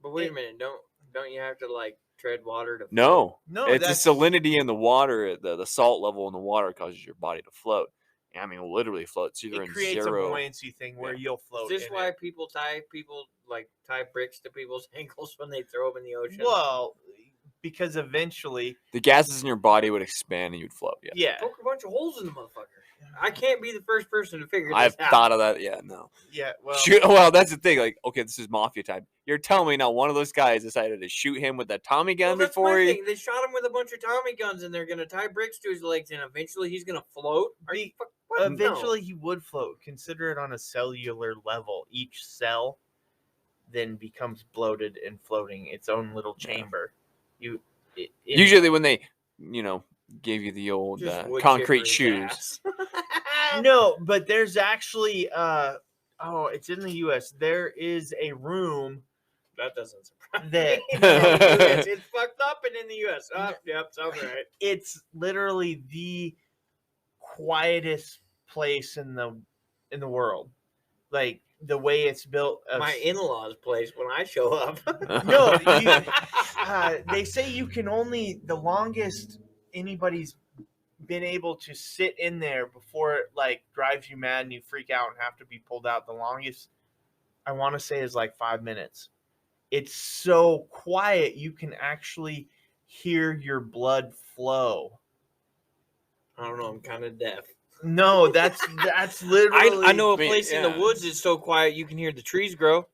But wait a minute, don't you have to like tread water to No, no, it's the that's salinity in the water. The salt level in the water causes your body to float. I mean, literally floats. Either it in creates zero. a buoyancy thing where Yeah. you'll float. Is this in why it. people tie bricks to people's ankles when they throw them in the ocean? Well, because eventually, The gases in your body would expand and you'd float. Yeah. yeah, Poke a bunch of holes in the motherfucker. I can't be the first person to figure this I've out. thought of that. Yeah, no. yeah. Well, Shoot. Well, that's the thing. Like, okay, this is mafia time. You're telling me now one of those guys decided to shoot him with a Tommy gun Well, that's before my he. thing. They shot him with a bunch of Tommy guns, and they're gonna tie bricks to his legs, and eventually he's gonna float. Are you what? No. eventually he would float. Consider it on a cellular level. Each cell then becomes bloated and floating its own little Yeah. chamber. Usually, when they, gave you the old Just wood concrete chipper's shoes. ass. No, but there's actually it's in the US. There is a room That doesn't surprise that me. It's fucked up and in the U.S. Oh, yep, sounds right. it's literally the quietest place in the world. Like the way it's built. My in-laws' place when I show up. No, they say you can only the longest anybody's been able to sit in there before it like drives you mad and you freak out and have to be pulled out. The longest I want to say is like 5 minutes. It's so quiet you can actually hear your blood flow. I don't know. I'm kind of deaf. No, that's literally. I know a Wait, place in the yeah. woods that's so quiet you can hear the trees grow.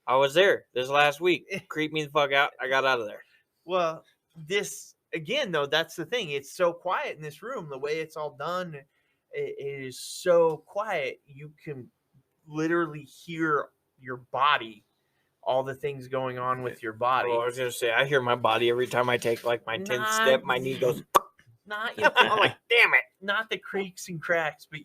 I was there this last week. Creeped me the fuck out. I got out of there. Well, this again though, that's the thing. It's so quiet in this room. The way it's all done, it is so quiet. You can literally hear your body, all the things going on with your body. Oh, I was gonna say I hear my body every time I take like my 10th step. My knee goes. Not I'm like, damn it. not the creaks and cracks, but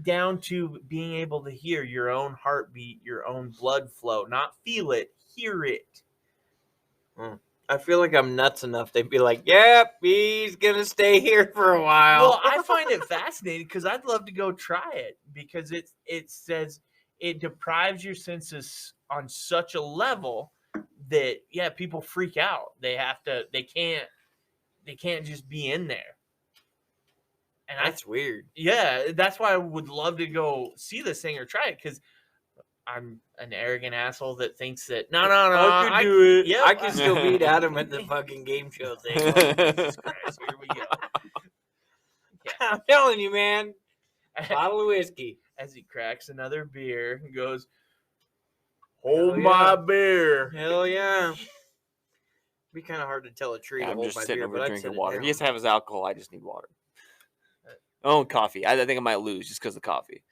down to being able to hear your own heartbeat, your own blood flow, not feel it, hear it. I feel like I'm nuts enough. They'd be like, yep, he's gonna stay here for a while. Well, I find it fascinating because I'd love to go try it because it says it deprives your senses on such a level that people freak out. They can't just be in there. And That's weird. that's why I would love to go see this thing or try it because I'm an arrogant asshole that thinks that no, I could do it. Yep, I can still beat Adam at the fucking game show thing. Jesus Christ, here we go. I'm telling you, man. Bottle of whiskey. As he cracks another beer and goes, "Hold Hell my yeah. beer." Hell yeah. Be kind of hard to tell a tree to I'm hold just my sitting beer, over but I'd drinking sit it water. down. He has to have his alcohol. I just need water. Oh, coffee. I think I might lose just because of coffee.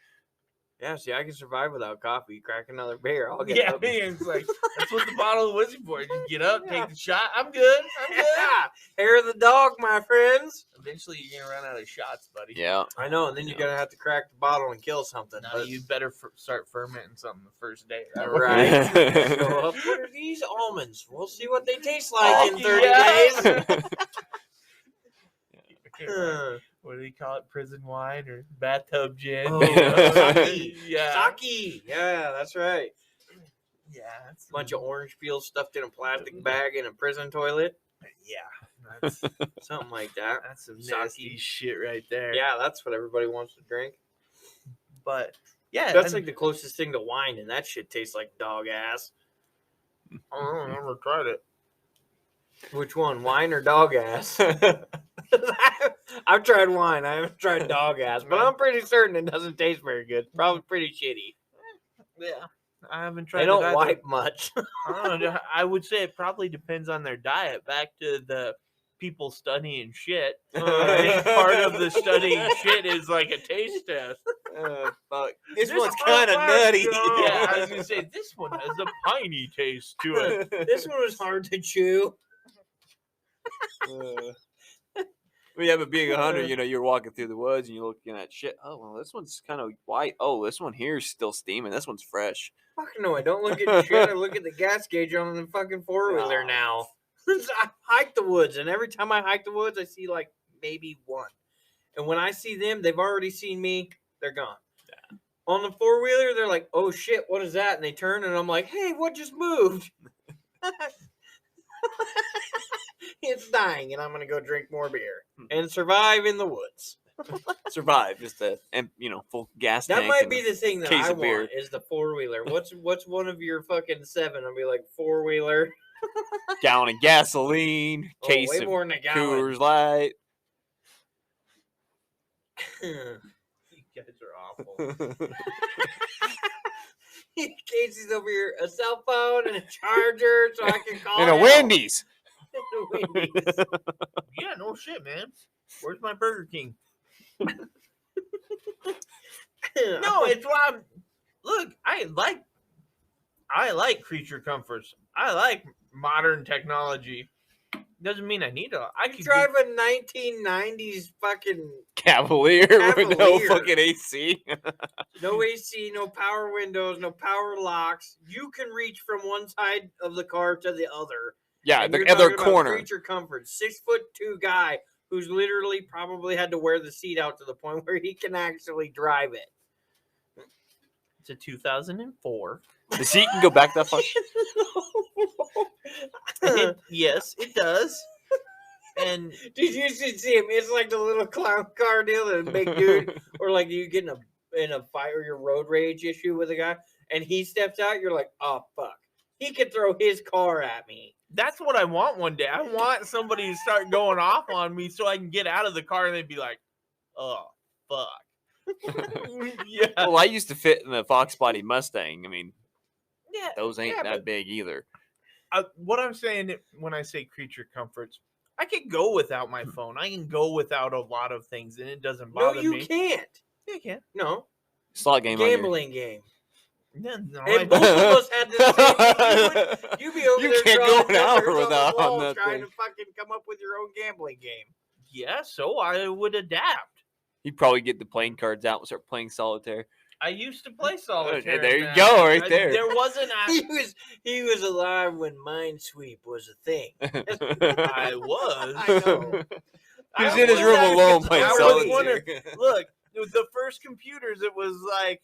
Yeah, see, I can survive without coffee. Crack another beer. I'll get Yeah, up. it's like that's what the bottle of whiskey for. You get up, take the shot. I'm good. Yeah. Hair of the dog, my friends. Eventually, you're gonna run out of shots, buddy. Yeah. I know, and then you're going to have to crack the bottle and kill something. Now but- you better start fermenting something the first day. Right. Show up. What are these almonds? We'll see what they taste like in 30 yeah. days. What do they call it? Prison wine or bathtub gin? Oh, sake. Yeah. Sake. Yeah, that's right. Yeah. That's Bunch of orange peel stuffed in a plastic bag in a prison toilet. Yeah. That's Something like that. that's some Sake. nasty shit right there. Yeah, that's what everybody wants to drink. But yeah, That's like the closest thing to wine, and that shit tastes like dog ass. I don't know, I never tried it. Which one, wine or dog ass? I've tried wine. I haven't tried dog ass, but I'm pretty certain it doesn't taste very good. Probably pretty shitty. Yeah. I haven't tried They it don't either. wipe much. I don't know. I would say it probably depends on their diet. Back to the people studying shit. I think part of the studying shit is like a taste test. Fuck. This one's one kind of nutty. Yeah, I was gonna say this one has a piney taste to it. This one was hard to chew. Well, yeah, but being a hunter, you're walking through the woods and you're looking at shit. Oh, well, this one's kind of white. Oh, this one here is still steaming. This one's fresh. Fuck no, I don't look at shit. I look at the gas gauge on the fucking four-wheeler now. I hike the woods, and every time I hike the woods, I see like maybe one. And when I see them, they've already seen me. They're gone. Yeah. On the four-wheeler, they're like, oh shit, what is that? And they turn, and I'm like, hey, what just moved? It's dying, and I'm going to go drink more beer and survive in the woods. Survive. Just a full gas That tank. might and be the thing that case I of beer. want is the four-wheeler. What's one of your fucking 7? I'll be like, four-wheeler. gallon of gasoline, case way of more than a gallon. Coors Light. You guys are awful. Casey's over here, a cell phone and a charger so I can call And a help. Wendy's. And a Wendy's. Yeah, no shit, man. Where's my Burger King? No, it's why I'm. Look, I like creature comforts. I like modern technology. Doesn't mean I need it. I You could drive a 1990s fucking Cavalier with no Cavalier. fucking AC. no AC, no power windows, no power locks. You can reach from one side of the car to the other. Yeah, And the you're other talking about corner. Creature comfort, 6'2" guy who's literally probably had to wear the seat out to the point where he can actually drive it. It's a 2004. The seat can go back that far. Yes, it does. And Did you see him? It's like the little clown car deal and a big dude, or like you get in a fight or your road rage issue with a guy, and he steps out. You're like, oh fuck, he could throw his car at me. That's what I want one day. I want somebody to start going off on me so I can get out of the car and they'd be like, "Oh, fuck." Yeah. Well, I used to fit in the Fox Body Mustang. I mean, Yeah. those ain't yeah, that but big either. what I'm saying when I say creature comforts, I can go without my phone. I can go without a lot of things, and it doesn't No, bother you me. can't. Yeah, you can. No. Slot game on your... Gambling game. No, And both of us had the same thing. You'd be over You there can't drawing go an hour numbers without on on the wall that trying thing. to fucking come up with your own gambling game. Yeah, so I would adapt. You'd probably get the playing cards out and start playing solitaire. I used to play solitaire. there in you that. go, right there. There wasn't He was alive when Minesweep was a thing. I was. I know. He was I in his was room actually- alone playing I was solitaire. wondering- Look, the first computers, it was like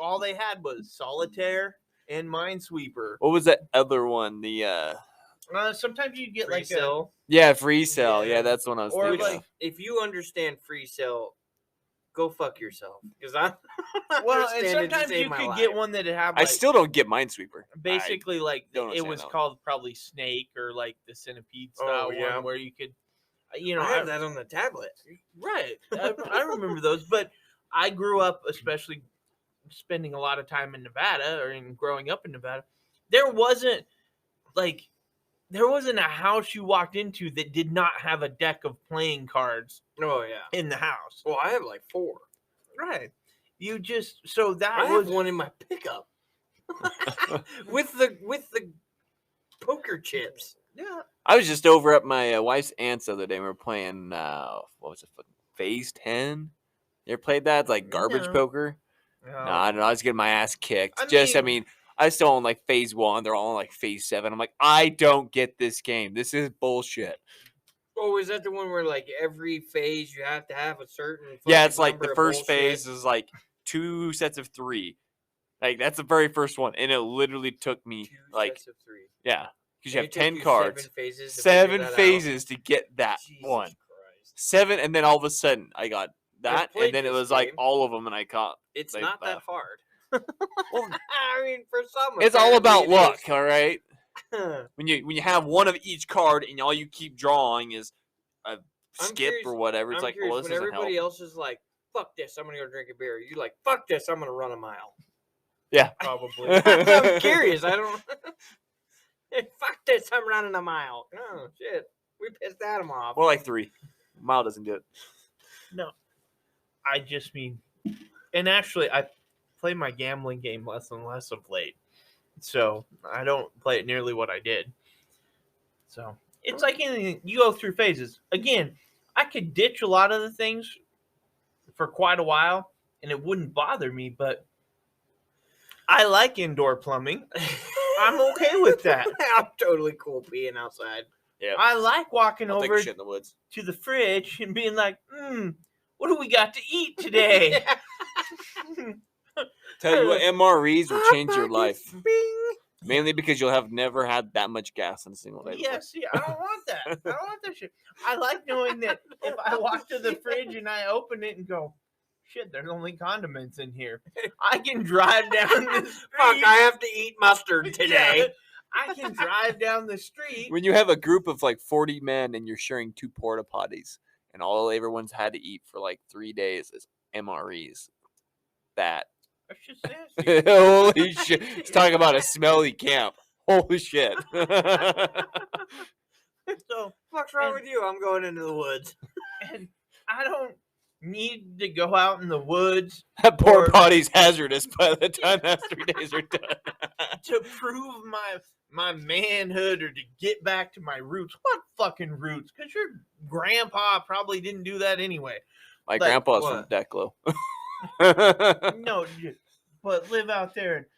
all they had was solitaire and Minesweeper. What was that other one? The Sometimes you get Free like cell. yeah, Free Cell. Yeah. Yeah, that's the one I was or thinking like of. If you understand free cell, go fuck yourself. Because I well, and understand it to sometimes save you my could life. get one that had I like still don't get Minesweeper. basically like don't it understand was that one. called probably Snake or like the Centipede style Oh, yeah. one where you could, I have that on the tablet. Right. I remember those, but I grew up, especially spending a lot of time in Nevada or in growing up in Nevada. There wasn't a house you walked into that did not have a deck of playing cards Oh yeah. in the house. Well, I have like 4. Right. You just so that I was have one in my pickup with the poker chips. yeah. I was just over at my wife's aunt's the other day. We were playing what was it? Phase 10. You ever played that? It's like garbage No. poker. No, I don't know. I was getting my ass kicked. I I mean, I still on like phase 1. They're all on like phase 7. I'm like, I don't get this game. This is bullshit. Oh, is that the one where like every phase you have to have a certain? Yeah, fucking it's like number the of first bullshit? phase is like 2 sets of 3. Like that's the very first one, and it literally took me 2 like sets of 3. yeah, because you And have it took 10 you cards, 7 phases. To 7 figure that out? phases to get that Jesus one. Christ. 7, and then all of a sudden I got that, played and then it this was like game. all of them, and I caught. It's Like not that that. hard. Well, I mean, for some, it's all about apparently luck, it all right. is. When you have one of each card, and all you keep drawing is a skip curious- or whatever. It's I'm like, curious, well, this when doesn't everybody help. else is like, "Fuck this, I'm gonna go drink a beer." You're like, "Fuck this, I'm gonna run a mile." Yeah, Probably. I'm curious. I don't. Fuck this, I'm running a mile. Oh shit, we pissed Adam off. more like 3. Mile doesn't do it. No. I just mean, and actually, I play my gambling game less and less of late. So I don't play it nearly what I did. So it's like anything, you go through phases. Again, I could ditch a lot of the things for quite a while and it wouldn't bother me, but I like indoor plumbing. I'm okay with that. I'm totally cool peeing outside. Yeah, I like walking I'll take over a shit in the woods. to the fridge and being like, what do we got to eat today? Tell you what, MREs will change your life. Bing. Mainly because you'll have never had that much gas in a single day. Yeah, see, I don't want that. I don't want that shit. I like knowing that if I walk to the fridge and I open it and go, shit, there's only condiments in here. I can drive down the street. Fuck, I have to eat mustard today. Yeah, I can drive down the street. When you have a group of like 40 men and you're sharing 2 porta potties and all everyone's had to eat for like 3 days is MREs. That. That's just nasty. Holy shit. Let's talk about a smelly camp. Holy shit. So, What's wrong with you? I'm going into the woods. and I don't need to go out in the woods That porta Or- potty's hazardous by the time that 3 days are done. to prove my manhood or to get back to my roots. What fucking roots? Because your grandpa probably didn't do that anyway. My Like grandpa's what? from Declo. No, but live out there.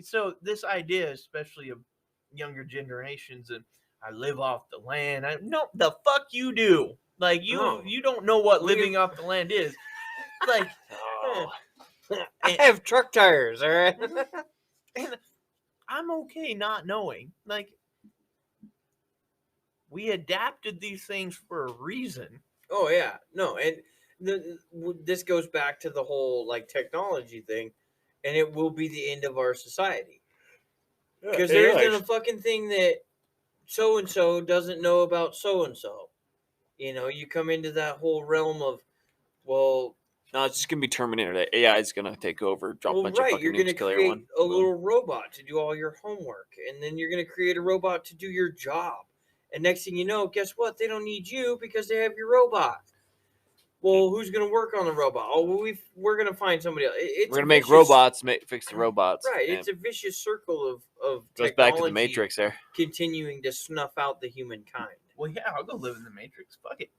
So this idea, especially of younger generations, and I live off the land. No, the fuck you do. Like No. you don't know what We- living off the land is. Like, I have truck tires, all right? and I'm okay not knowing. Like, we adapted these things for a reason. Oh yeah, no, and this goes back to the whole like technology thing, and it will be the end of our society because there isn't a fucking thing that so and so doesn't know about so and so. You know, you come into that whole realm of, well, No, it's just gonna be Terminator. The AI is gonna take over, drop a bunch of right, fucking you're going to nukes, kill create everyone. a Boom. little robot to do all your homework, and then you're going to create a robot to do your job. And next thing you know, guess what? They don't need you because they have your robot. Well, who's going to work on the robot? Oh, well, we're going to find somebody else. We're gonna make robots fix the robots. Right, and it's a vicious circle of goes technology back to the Matrix there. continuing to snuff out the humankind. Well, yeah, I'll go live in the Matrix. Fuck it.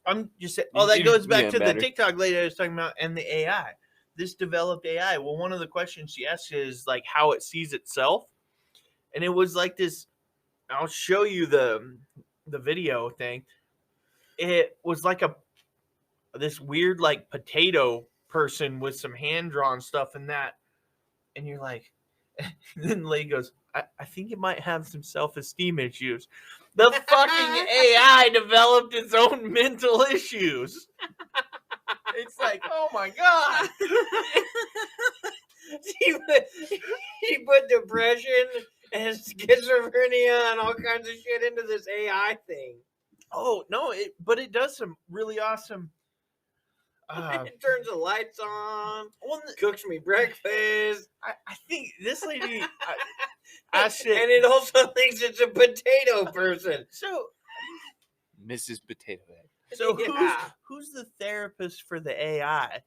I'm just saying. You- Oh, that you- goes back yeah, to the better. TikTok lady I was talking about and the AI. This developed AI. Well, one of the questions she asked is like how it sees itself, and it was like this. I'll show you the video thing. It was like this weird like potato person with some hand drawn stuff in that, and you're like, and then the lady goes, I think it might have some self-esteem issues. The fucking AI developed its own mental issues. It's like, oh my god. he put depression and schizophrenia and all kinds of shit into this AI thing. Oh no, but it does some really awesome. It turns the lights on, Well, cooks me breakfast, I think this lady asked it. and it also thinks it's a potato person. So Mrs. Potato Head. Yeah. who's the therapist for the AI?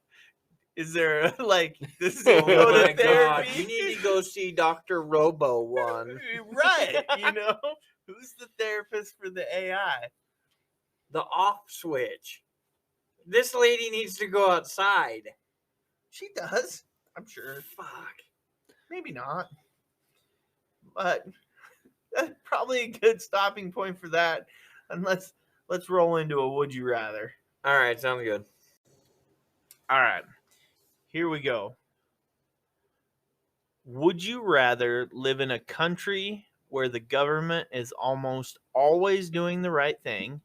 Is there like this is Oh go my to god, therapy? you need to go see Dr. Robo one. Right, you know, who's the therapist for the AI? The off switch. This lady needs to go outside. She does, I'm sure. Fuck. Maybe not, but that's probably a good stopping point for that. And let's roll into a would you rather. All right, sounds good. All right, here we go. Would you rather live in a country where the government is almost always doing the right thing,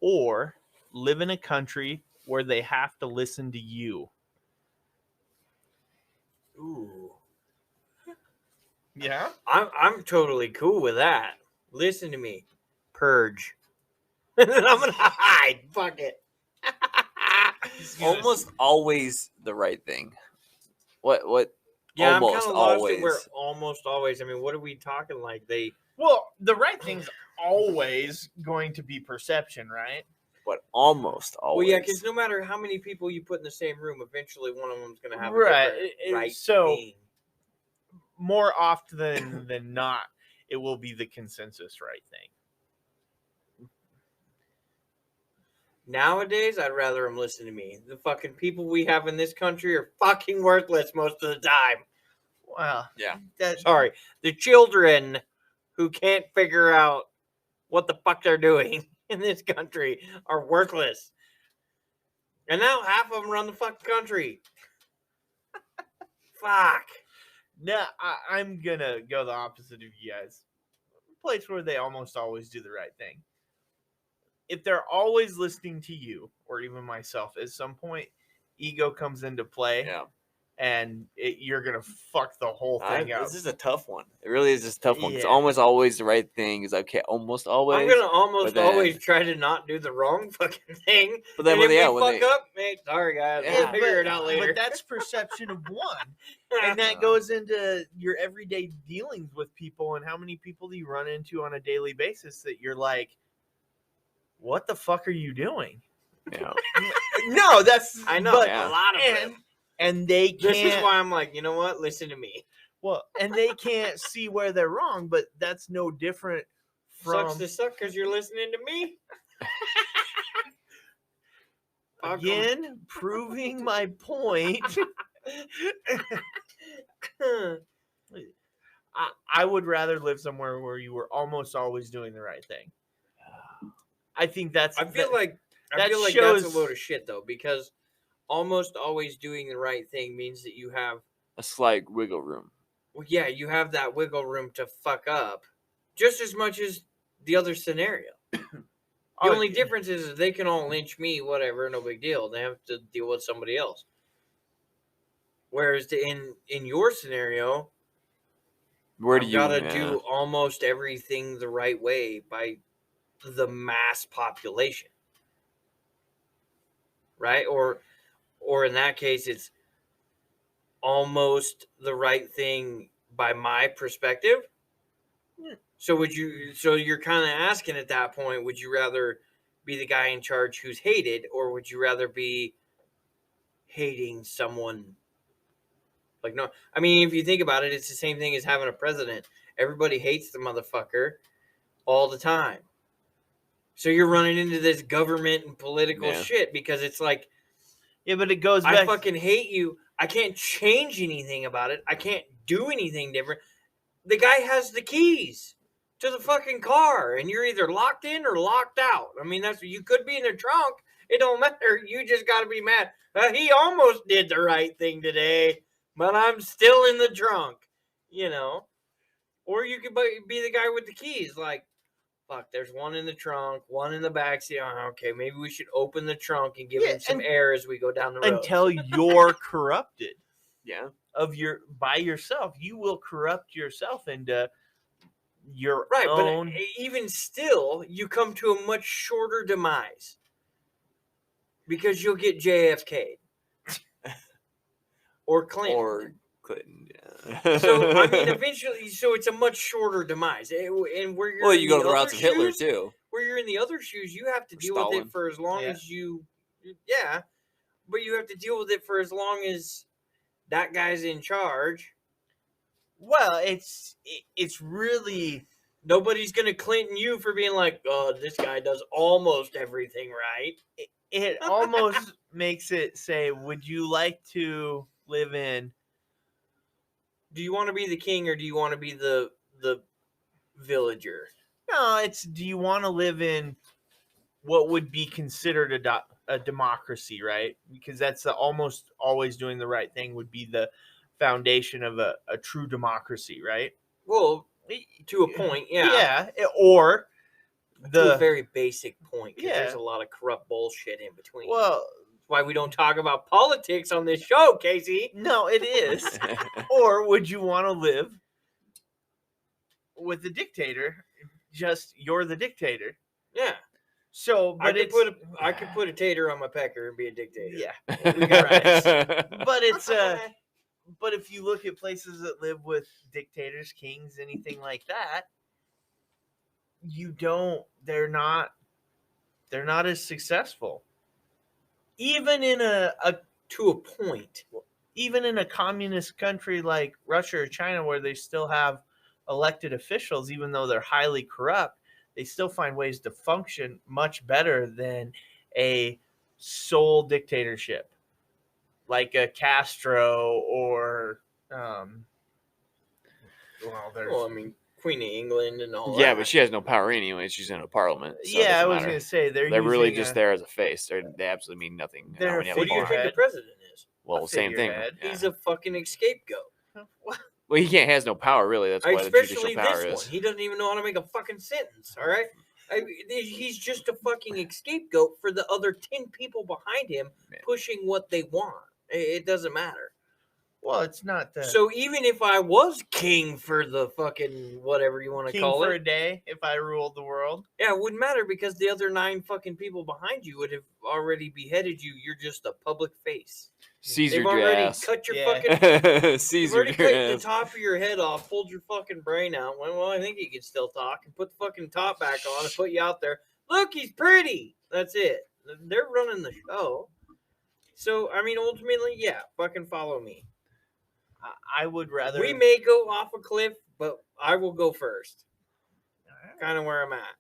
or live in a country where they have to listen to you? Ooh. Yeah. I'm totally cool with that. Listen to me. Purge. I'm gonna hide. Fuck it. Almost always the right thing. What? Yeah, almost I'm kind of lost always. at where almost always. I mean, what are we talking like? They Well, the right thing's always going to be perception, right? But almost well, always. yeah, because no matter how many people you put in the same room, eventually one of them's gonna have a Right, different right so- thing. More often than not, it will be the consensus right thing. Nowadays, I'd rather them listen to me. The fucking people we have in this country are fucking worthless most of the time. Well, Yeah. Sorry, the children who can't figure out what the fuck they're doing in this country are worthless. And now half of them run the fucking country. Fuck. no, I'm gonna go the opposite of you guys. A place where they almost always do the right thing. If they're always listening to you, or even myself, at some point, ego comes into play, Yeah. and you're gonna fuck the whole thing up. This is a tough one. It really is just a tough one. It's Yeah. almost always the right thing. Is okay. Almost always. I'm gonna almost but then- always try to not do the wrong fucking thing. But then and when if they, we when fuck they, up, mate, sorry guys, Yeah, we'll figure it out later. But that's perception of one. And that goes into your everyday dealings with people, and how many people do you run into on a daily basis that you're like, what the fuck are you doing? yeah. No, that's I know but- Yeah. a lot of them. and they can't. This is why I'm like, you know what? Listen to me. Well, and they can't see where they're wrong, but that's no different from Sucks to suck because you're listening to me. Fuck 'em. again proving my point. I would rather live somewhere where you were almost always doing the right thing. I think that's. I feel like that that's shows- a load of shit though, because almost always doing the right thing means that you have, A slight wiggle room. well, yeah, you have that wiggle room to fuck up, just as much as the other scenario. The only difference is they can all lynch me, whatever, no big deal. They have to deal with somebody else. Whereas in your scenario, Where do I've you gotta do almost everything the right way by the mass population, right? Or in that case, it's almost the right thing by my perspective. So you're kind of asking at that point, would you rather be the guy in charge who's hated, or would you rather be hating someone? Like, no, I mean, if you think about it, it's the same thing as having a president. Everybody hates the motherfucker all the time. So you're running into this government and political shit because it's like, Yeah, but it goes back. I fucking hate you. I can't change anything about it. I can't do anything different. The guy has the keys to the fucking car, and you're either locked in or locked out. I mean, that's you could be in the trunk. It don't matter. You just got to be mad. He almost did the right thing today, but I'm still in the trunk, you know. Or you could be the guy with the keys. Like, fuck, there's one in the trunk, one in the backseat. Oh, okay, maybe we should open the trunk and give him some air as we go down the road. Until you're corrupted. Yeah. By yourself. You will corrupt yourself into your right, own. But even still, you come to a much shorter demise. Because you'll get JFK. Or Clinton. Or Clinton, yeah. So, I mean, eventually, so it's a much shorter demise. And where you're you go the routes of Hitler, too. Where you're in the other shoes, you have to deal with it for as long as you... Yeah, but you have to deal with it for as long as that guy's in charge. Well, it's really... Nobody's going to Clinton you for being like, oh, this guy does almost everything right. It almost makes it say, would you like to live in... Do you want to be the king or do you want to be the villager? No, it's do you want to live in what would be considered a democracy, right? Because that's almost always doing the right thing would be the foundation of a true democracy, right? Well, to a point, yeah. Yeah, or to a very basic point, because Yeah. there's a lot of corrupt bullshit in between. well, That's why we don't talk about politics on this show, Casey. no, it is. Or would you want to live with the dictator? Just you're the dictator. Yeah. So, but I could put a tater on my pecker and be a dictator. yeah. But it's but if you look at places that live with dictators, kings, anything like that, they're not as successful. Even in to a point. Even in a communist country like Russia or China, where they still have elected officials, even though they're highly corrupt, they still find ways to function much better than a sole dictatorship like a Castro or Well, I mean, Queen of England and all that. Yeah, but she has no power anyway. She's in a parliament. So yeah, I was going to say they're really just there as a face. They absolutely mean nothing. They're when you have What do you think the Figurehead. president is? well, same thing. figurehead. Yeah. He's a fucking scapegoat. Well, he has no power really. That's why the Especially judicial power this is. one. He doesn't even know how to make a fucking sentence, all right? He's just a fucking scapegoat for the other 10 people behind him Man. pushing what they want. It doesn't matter. Well, it's not the So even if I was king for the fucking whatever you want to king call for it, a day if I ruled the world. yeah, it wouldn't matter because the other 9 fucking people behind you would have already beheaded you. You're just a public face. Caesar They've already ass. cut your Yeah. fucking. You've Caesar already cut the ass. top of your head off, pulled your fucking brain out. Well, I think he can still talk, and put the fucking top back on and put you out there. Look, he's pretty. That's it. They're running the show. So, I mean, ultimately, yeah, fucking follow me. I would rather. We may go off a cliff, but I will go first. Kind of where I'm at.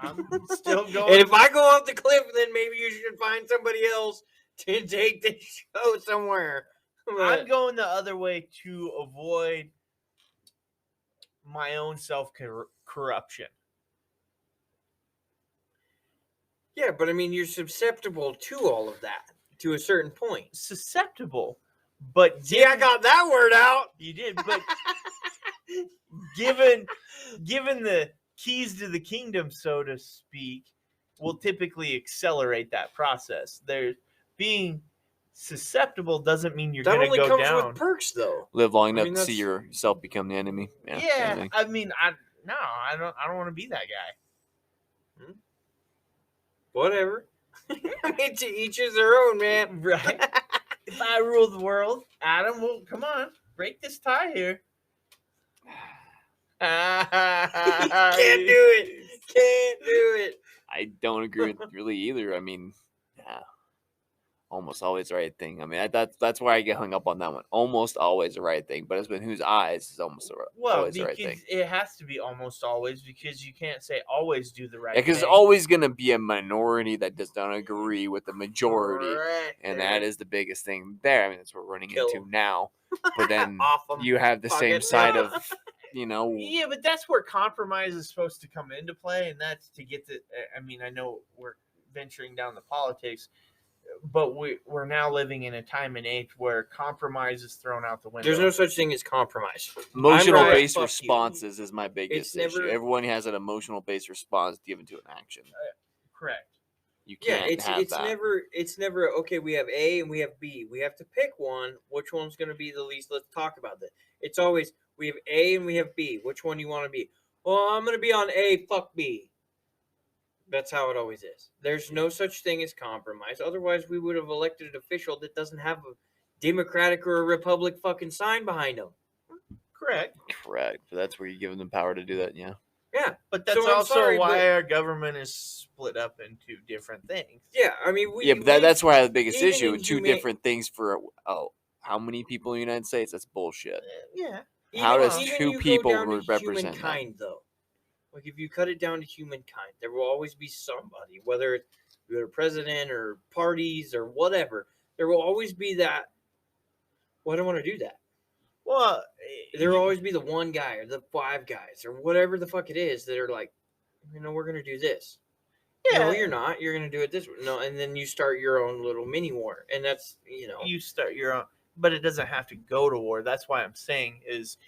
I'm still going. And if I go off the cliff, then maybe you should find somebody else to take the show somewhere. I'm going the other way to avoid my own self-corruption. Yeah, but I mean, you're susceptible to all of that to a certain point. Susceptible, but See, I got that word out. you did, but given the keys to the kingdom, so to speak, will typically accelerate that process. There's being susceptible doesn't mean you're That going to only go comes down. with perks, though. Live long enough mean, to see that's- yourself become the enemy. Yeah. same Yeah, thing. I mean, I don't want to be that guy. Whatever. I mean, to each is their own, man. Right? If I rule the world, Adam, well, come on, break this tie here. Can't do it. Can't do it. I don't agree with really either. I mean, yeah, almost always the right thing. I mean, that's why I get hung up on that one. Almost always the right thing, but it's been whose eyes is almost Well, always the right because thing. it has to be almost always, because you can't say always do the right Yeah, because thing. there's always going to be a minority that does not agree with the majority, Correct. and that is the biggest thing there. I mean, that's what we're running Kill into 'em. now. But then Off 'em. you have the same Pocket. side of, Oh. Yeah, but that's where compromise is supposed to come into play, and that's to get the. I mean, I know we're venturing down the politics, but we're now living in a time and age where compromise is thrown out the window. There's no such thing as compromise. emotional right, based fuck you. responses is my biggest It's issue. never- Everyone has an emotional based response given to an action. Correct. You Yeah, can't have it's that. never okay. We have A and we have B. We have to pick one. Which one's going to be the least? Let's talk about that. It's always we have A and we have B. Which one do you want to be? Well, I'm going to be on A. Fuck B. That's how it always is. There's no such thing as compromise. Otherwise, we would have elected an official that doesn't have a Democratic or a Republic fucking sign behind him. Correct. Correct. But that's where you give them the power to do that. Yeah. Yeah, But that's So I'm also sorry, why but- our government is split up into different things. yeah. I mean, Yeah, but that's why I have the biggest even issue. in Two humane- different things for how many people in the United States? That's bullshit. Yeah. How does even two you go people down to represent that? humankind, though? Like, if you cut it down to humankind, there will always be somebody, whether you're a president or parties or whatever. There will always be that. Well, I don't want to do that. Well, There will always be the one guy or the five guys or whatever the fuck it is that are like, we're gonna do this. yeah, No, you're not. You're gonna do it this way. No, and then you start your own little mini war, and that's you start your own, but it doesn't have to go to war. That's why I'm saying is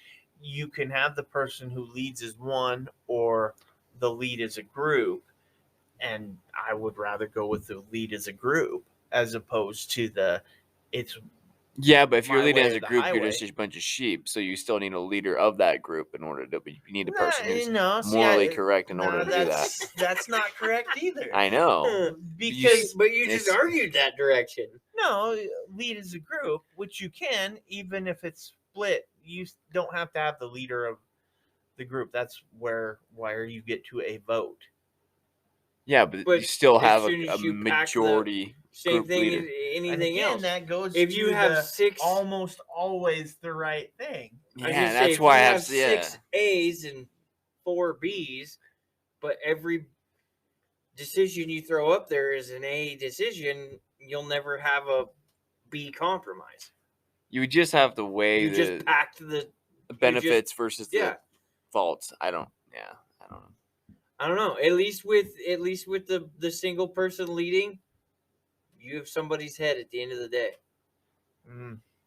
you can have the person who leads as one or the lead as a group, and I would rather go with the lead as a group as opposed to it's Yeah, but if you're my leading way as or a the group, you're highway. just a bunch of sheep. So you still need a leader of that group in order to. You need a person who's see, morally correct in no, order to do that. That's not correct either. I know. Because but you just it's- argued that direction. no, lead as a group, which you can, even if it's split. You don't have to have the leader of the group. That's where you get to a vote. Yeah, but you But still as have soon a as you pack the majority Same group thing leader. as And anything again, else. that goes If to you have the six, almost always the right thing. I was Yeah, gonna say, that's if why I you have. have 6 A's and 4 B's, but every decision you throw up there is an A decision, you'll never have a B compromise. You would just have to weigh You the just packed the benefits versus the yeah. faults. I don't know. I don't know. At least with the single person leading, you have somebody's head at the end of the day.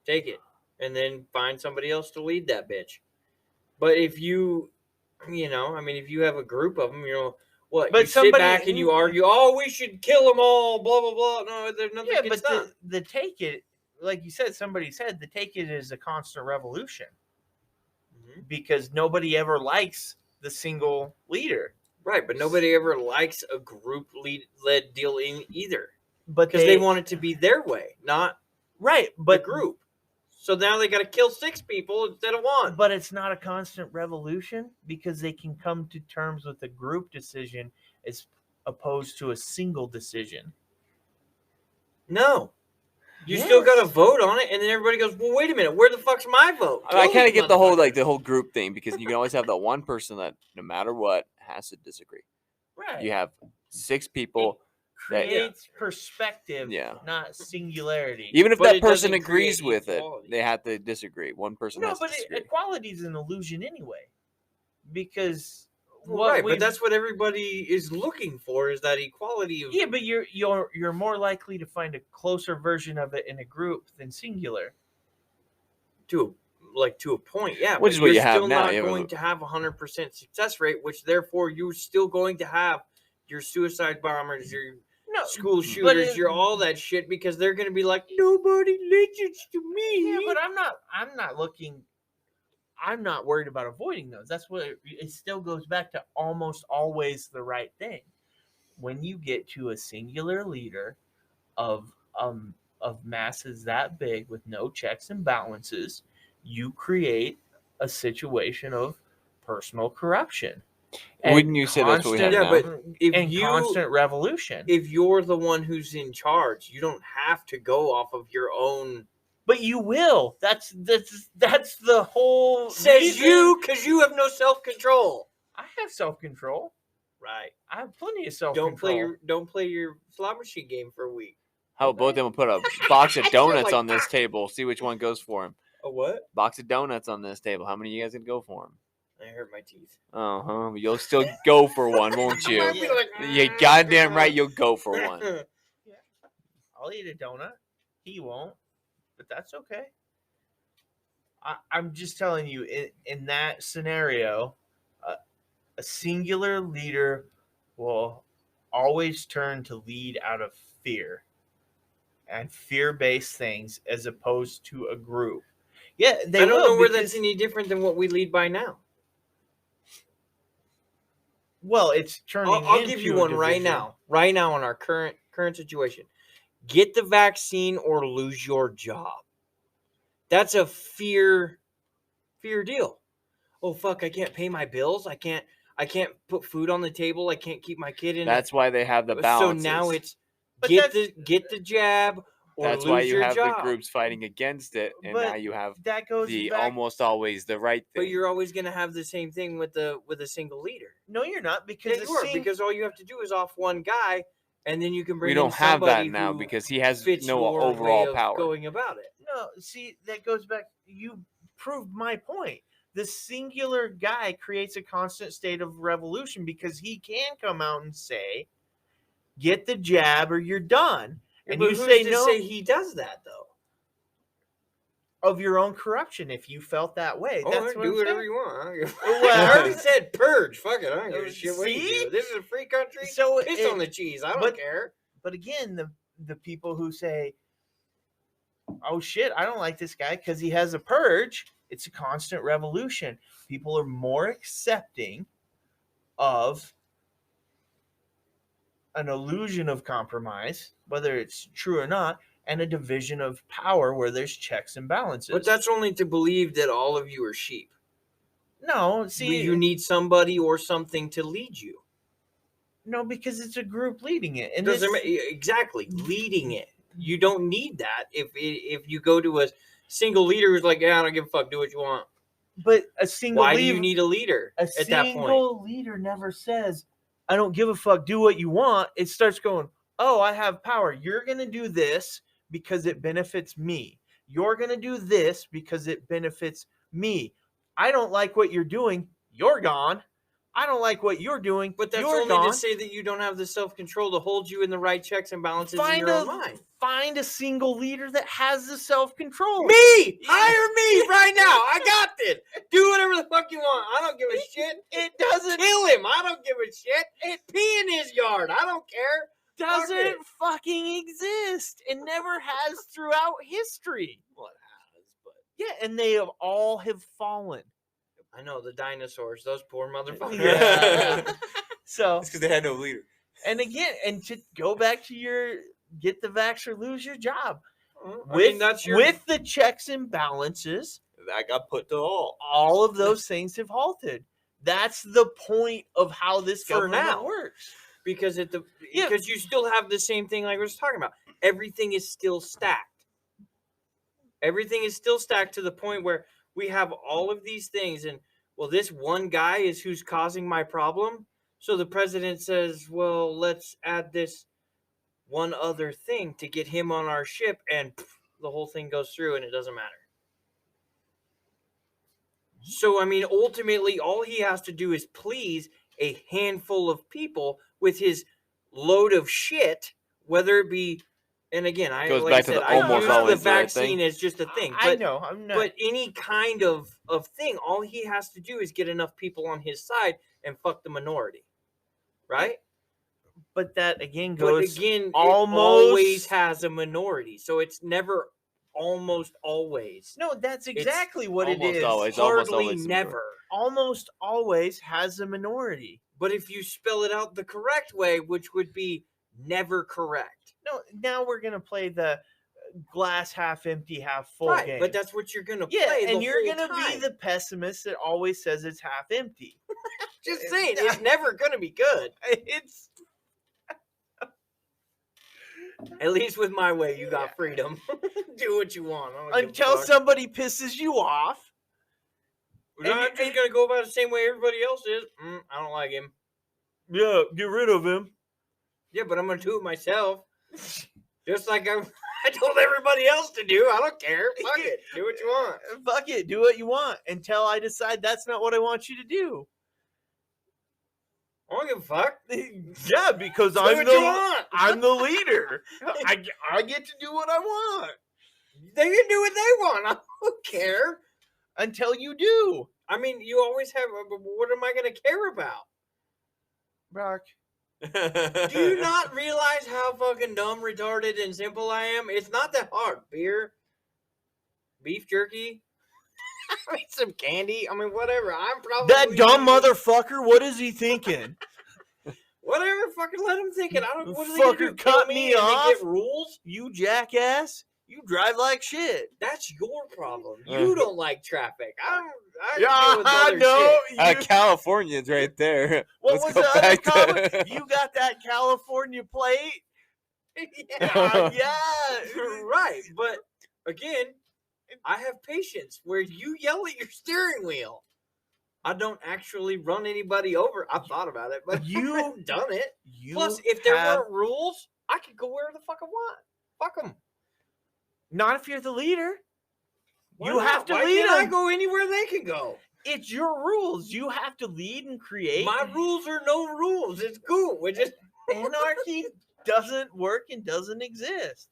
Take it, and then find somebody else to lead that bitch. But if you if you have a group of them, what? But you sit somebody- back and you argue. Oh, we should kill them all. Blah blah blah. No, there's nothing. Yeah, gets but done. the take it, like you said, somebody said the take it is a constant revolution Mhm. because nobody ever likes the single leader. Right, but nobody ever likes a group led deal in either But because they want it to be their way, not right, the but group. So now they got to kill 6 people instead of 1. But it's not a constant revolution because they can come to terms with a group decision as opposed to a single decision. No. You still Yes. got to vote on it, and then everybody goes, well, wait a minute, where the fuck's my vote? I Kill kind of these get the whole motherfuckers. the whole group thing because you can always have that one person that no matter what has to disagree. Right. You have 6 people. that- Creates perspective, Yeah. not singularity. Even if But that it person doesn't agrees create with equality. it, they have to disagree. One person No, has to but disagree. equality is an illusion anyway. Because Right, but we've- that's what everybody is looking for is that equality of yeah, but you're more likely to find a closer version of it in a group than singular. to a point, yeah. Which but is what you're you have still now. not You have a- going to have 100% success rate, which therefore you're still going to have your suicide bombers, your No, school but shooters, you're all that shit because they're gonna be like, nobody listens to me. Yeah, but I'm not looking. I'm not worried about avoiding those. That's what it still goes back to almost always the right thing. When you get to a singular leader of masses that big with no checks and balances, you create a situation of personal corruption. Wouldn't you say that's what we have Yeah, now? but if and you constant revolution. if you're the one who's in charge, you don't have to go off of your own. But you will. That's the whole Says reason. you, because you have no self-control. I have self-control. Right. I have plenty of self-control. Don't play your slot machine game for a week. How about both of them will put a box of donuts Like on this that. table? See which one goes for him. A what? Box of donuts on this table. How many of you guys gonna go for him? I hurt my teeth. But you'll still go for one, won't I you? might be like, You goddamn right, you'll go for one. I'll eat a donut. He won't, but that's okay. I'm just telling you, in that scenario, a singular leader will always turn to lead out of fear and fear-based things as opposed to a group. Yeah, they I don't will know where because- that's any different than what we lead by now. Well, it's turning. I'll give you into a one right division. now. Right now in our current situation. Get the vaccine or lose your job. That's a fear deal. Oh fuck, I can't pay my bills. I can't put food on the table. I can't keep my kid in. That's why they have the So balances. now it's But get the jab or That's lose why you your have job. the groups fighting against it, and But now you have That goes the back. almost always the right thing. But you're always going to have the same thing with a single leader. No, you're not because Yeah, you are, because all you have to do is off one guy, and then you can bring. we in don't have that somebody now who because he has fits no your way overall of power. going about it. No, see, that goes back. You proved my point. The singular guy creates a constant state of revolution because he can come out and say, "Get the jab or you're done," and But you who's say to no say he does that though. of your own corruption if you felt that way. Oh, That's what do I'm whatever saying. you want. I don't give a Well, I already said purge. Fuck it. I don't give a See? shit what you do. This is a free country. So Piss it- on the cheese. I don't but- care. But again, the people who say, "Oh shit, I don't like this guy because he has a purge," it's a constant revolution. People are more accepting of an illusion of compromise, whether it's true or not, and a division of power where there's checks and balances. But that's only to believe that all of you are sheep. no, see, You need somebody or something to lead you. no, because it's a group leading it, and Doesn't it's- exactly leading it. You don't need that if you go to a single leader who's like, yeah, I don't give a fuck, do what you want. but a single Why do leader, you need a leader a at that point? single leader never says, "I don't give a fuck, do what you want." It starts going, "Oh, I have power. You're going to do this because it benefits me. You're going to do this because it benefits me. I don't like what you're doing. You're gone. I don't like what you're doing. But that's you're only gone." to say that you don't have the self-control to hold you in the right checks and balances in Find your own mind. a single leader that has the self-control. Me! Hire me right now. I got this. Do whatever the fuck you want. I don't give a shit. It doesn't Kill him. I don't give a shit. Pee in his yard. I don't care. doesn't it. fucking exist. It never has throughout history. Well, it has, but Yeah, and they all have fallen. I know the dinosaurs. Those poor motherfuckers. Yeah. So, It's because they had no leader. and again, and to go back to your get the vax or lose your job I mean, that's your. with the checks and balances, That got put to all. all of those things have halted. That's the point of how this For government now. works. because Yeah. because you still have the same thing like we were just talking about. Everything is still stacked. Everything is still stacked to the point where we have all of these things, and well, this one guy is who's causing my problem. So the president says, well, let's add this one other thing to get him on our ship, and the whole thing goes through, and it doesn't matter. So, I mean, ultimately, all he has to do is please a handful of people with his load of shit, whether it be, and again, Goes like back I to said, the I almost use the always the right vaccine thing. as just a thing. I But, know, I'm not. but any kind of thing, all he has to do is get enough people on his side and fuck the minority. Right? But that again But goes again, it almost always has a minority, so it's never almost always. No, that's exactly what it almost is. always. almost Hardly always the never. Almost always has a minority. But if you spell it out the correct way, which would be never correct. No, now we're gonna play the glass half empty, half full Right, game. but that's what you're gonna yeah, play. and the you're whole gonna be time. the pessimist that always says it's half empty. Just saying, it's never gonna be good. It's At least with my way, you got freedom. Do what you want. I don't give a until fuck. somebody pisses you off. I'm just gonna go about it the same way everybody else is. I don't like him. Yeah, get rid of him. Yeah, but I'm gonna do it myself. Just like I told everybody else to do. I don't care. Fuck it. Do what you want. Fuck it, do what you want until I decide that's not what I want you to do. I don't give a fuck. Yeah, because Do what you want. I'm the leader. I get to do what I want They can do what they want. I don't care. until you do. I mean, you always have. What am I gonna care about? Brock, Do you not realize how fucking dumb, retarded, and simple I am? It's not that hard. Beer, beef jerky, I mean, some candy. I mean, whatever. I'm probably that dumb motherfucker, what is he thinking? Whatever. Fucking let him think it. I don't. What are they Fucker gonna do, cut kill me and then off? get rules? You jackass. You drive like shit. That's your problem. You don't like traffic. I Yeah, deal with I other know. shit. California's right there. What Let's was go the other back to- comment? You got that California plate? Yeah. Yeah. Right, but again, I have patience where you yell at your steering wheel. I don't actually run anybody over. I've thought about it, but You- you haven't done it. You Plus, if there have- weren't rules, I could go where the fuck I want. Fuck them. Not if you're the leader. You have to Why lead can't I them. go anywhere they can go? It's your rules. You have to lead and create. My rules are no rules. It's cool. We're just Anarchy doesn't work and doesn't exist.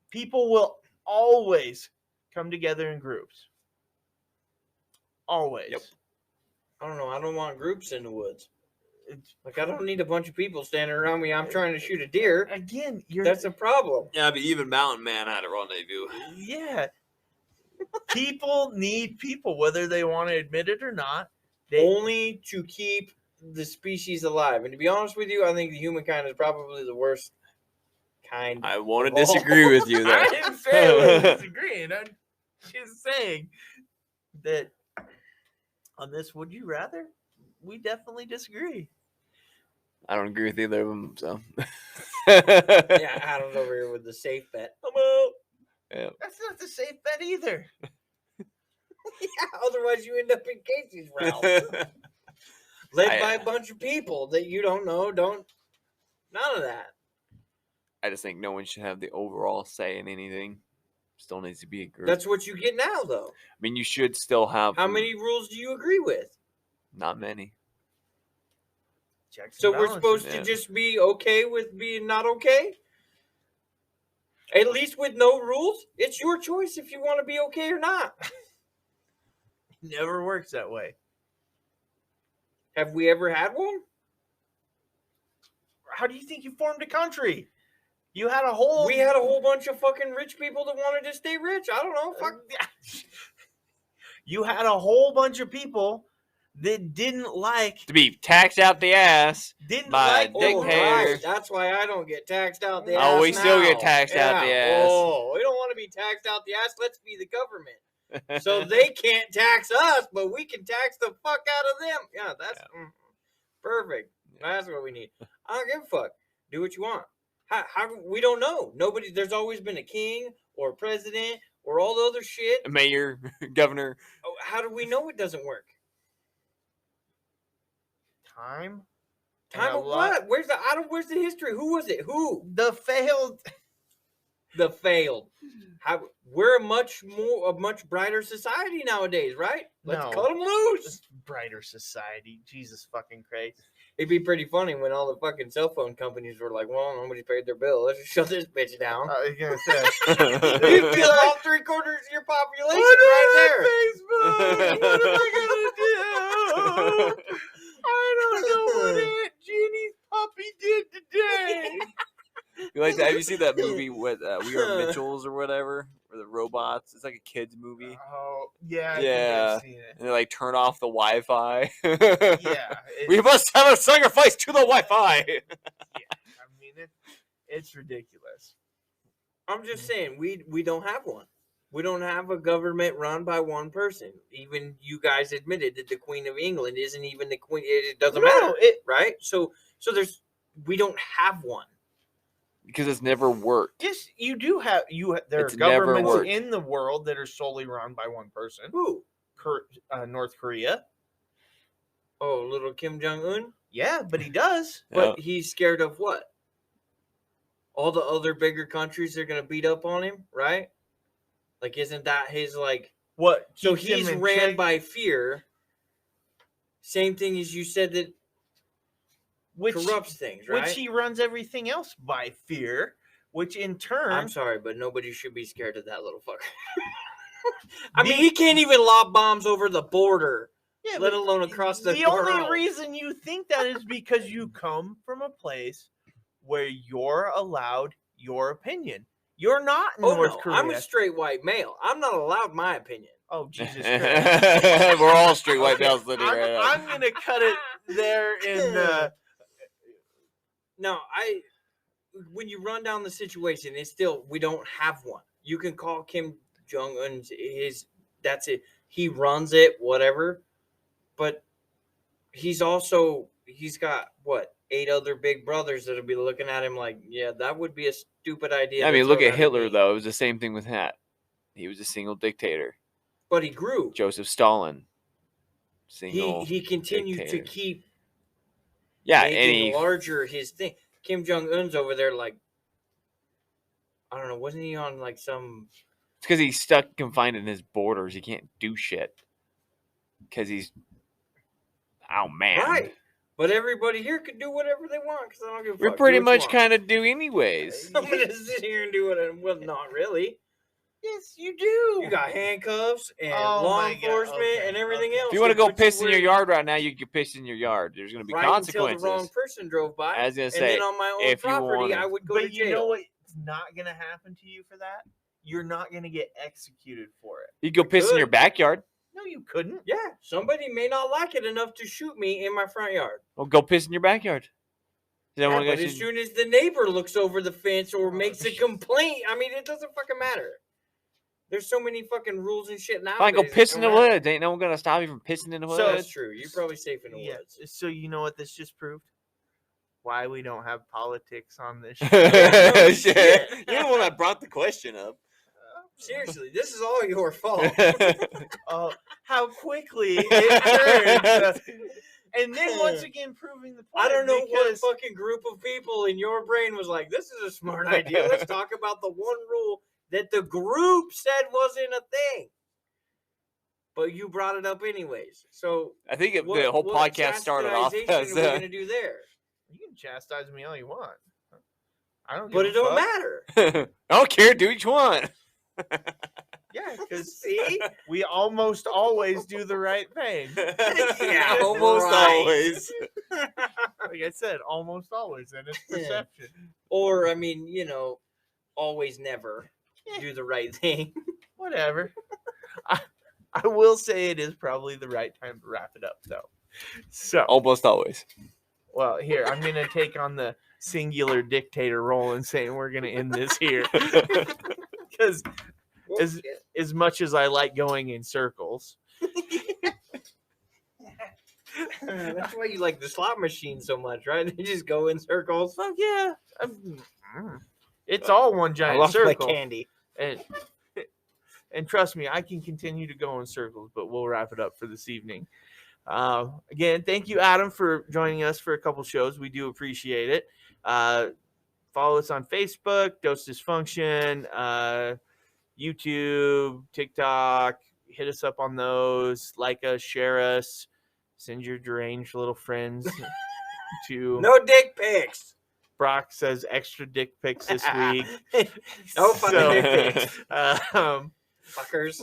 People will always come together in groups. Always. Yep. I don't know. I don't want groups in the woods. It's- Like, I don't need a bunch of people standing around me. I'm trying to shoot a deer. Again, you're That's a problem. Yeah, but even Mountain Man had a rendezvous. yeah. People need people, whether they want to admit it or not. They Only to keep the species alive. And to be honest with you, I think the humankind is probably the worst kind. I want to disagree with you I there. didn't say I was disagreeing. I'm just saying that on this would you rather, we definitely disagree. I don't agree with either of them, so. Yeah, Adam's over here with the safe bet. I'm out. Yeah. That's not the safe bet either. Yeah, otherwise you end up in Casey's realm. Led by a bunch of people that you don't know, none of that. I just think no one should have the overall say in anything. Still needs to be a group. That's what you get now, though. I mean, you should still have. How many rules do you agree with? Not many. Checks and So we're balances. supposed to Yeah. just be okay with being not okay? At least with no rules? It's your choice if you want to be okay or not. Never works that way. Have we ever had one? How do you think you formed a country? You had a whole. We had a whole bunch of fucking rich people that wanted to stay rich. I don't know. Fuck. You had a whole bunch of people that didn't like. To be taxed out the ass. Didn't by like. a dictator. right. That's why I don't get taxed out the ass. Oh, we still get now. taxed out the ass. Oh, we don't want to be taxed out the ass. Let's be the government. So they can't tax us, but we can tax the fuck out of them. Yeah, that's perfect. That's what we need. I don't give a fuck. Do what you want. How we don't know. Nobody. There's always been a king or a president or all the other shit. Mayor, governor. Oh, how do we know it doesn't work? Time. Time And a of lot- what? Where's the history? Who was it? Who? The failed. The failed. How we're a much brighter society nowadays, right? Let's No. cut them loose. Brighter society. Jesus fucking Christ. It'd be pretty funny when all the fucking cell phone companies were like, "Well, nobody paid their bill. Let's just shut this bitch down." I was gonna say. You kill off 3/4 of your population right Facebook? What am I gonna do? I don't know what Aunt Jenny's puppy You like that? Have you seen that movie with We Are Mitchells or whatever? Or the robots? It's like a kids movie. Oh, yeah, I think Yeah. I've seen it. And they like turn off the Wi-Fi. Yeah. We must have a sacrifice to the Wi-Fi. Yeah, I mean, it's ridiculous. I'm just saying, we don't have one. We don't have a government run by one person. Even you guys admitted that the Queen of England isn't even the Queen. It doesn't matter, right? So we don't have one. Because it's never worked. Yes, you do have there It's are never governments worked. in the world that are solely run by one person. Who? North Korea. Oh, little Kim Jong-un? Yeah, but he does. But he's scared of what? All the other bigger countries are going to beat up on him, right? Like, isn't that his, like... What? So keeps him he's in ran check? by fear. Same thing as you said that corrupts things, right? Which he runs everything else by fear, which in turn... I'm sorry, but nobody should be scared of that little fucker. I mean, he can't even lob bombs over the border, Yeah, let but alone across the The world. only reason you think that is because you come from a place where you're allowed your opinion. You're not in North no, Korea. I'm a straight white male. I'm not allowed my opinion. Oh, Jesus Christ. We're all straight white males Okay, living right now. I'm going to cut it there in... No, when you run down the situation, it's still, we don't have one. You can call Kim Jong-un that's it. He runs it, whatever. But he's got, what, 8 other big brothers that'll be looking at him like, yeah, that would be a stupid idea. I mean, to look throw at that Hitler, me. though. It was the same thing with that. He was a single dictator. But he grew. Joseph Stalin. Single He continued dictator. to keep making larger his thing. Kim Jong-un's over there like, I don't know, wasn't he on like some... It's because he's stuck confined in his borders. He can't do shit. Because he's... Oh, man. Right. But everybody here could do whatever they want because I don't give a We fuck. pretty Do what you much want. kind of do anyways. I'm going to sit here and do it. Well, not really. Yes, you do. You got handcuffs and Oh law my God, enforcement okay, and everything okay. else. If you want to They go put piss in where your yard right now, you can piss in your yard. There's going to be right consequences. until the wrong person drove by. I was gonna and say, then on my own if you property, wanted- I would go But to jail. you know what's not going to happen to you for that? You're not going to get executed for it. You can go piss in your could. backyard. No, you couldn't. Yeah, somebody may not like it enough to shoot me in my front yard. Well, go piss in your backyard. Yeah, but as soon as the neighbor looks over the fence or makes a complaint, I mean, it doesn't fucking matter. There's so many fucking rules and shit now. Fine, go piss in the woods. Ain't no one gonna stop you from pissing in the woods. So- That's true. You're probably safe in the Yeah. woods. So you know what this just proved? Why we don't have politics on this show. Shit. You're the one that brought the question up. Seriously, this is all your fault. Oh, how quickly it turned. And then once again proving the point. I don't know what because fucking group of people in your brain was like, this is a smart idea. Let's talk about the one rule that the group said wasn't a thing. But you brought it up anyways. So I think what- the whole what podcast started off chastisation as are we going to do there? you can chastise me all you want. I don't. But give it a don't fuck. matter. I don't care. Do what you want. Yeah, because See? we almost always do the right thing. Yeah, almost right. always. Like I said, almost always, and it's perception. Or, I mean, always never Yeah. do the right thing. Whatever. I will say it is probably the right time to wrap it up, though. So, Almost always. well, here I'm gonna take on the singular dictator role and saying we're gonna end this here because as much as I like going in circles, That's why you like the slot machine so much, right? They just go in circles. well, yeah, it's all one I giant lost my circle. candy. And trust me, I can continue to go in circles, but we'll wrap it up for this evening. Again, thank you, Adam, for joining us for a couple shows. We do appreciate it. Follow us on Facebook, Dose Dysfunction, YouTube, TikTok. Hit us up on those. Like us, share us. Send your deranged little friends to. No dick pics. Brock says extra dick pics this week. No fucking So, dick pics. Fuckers.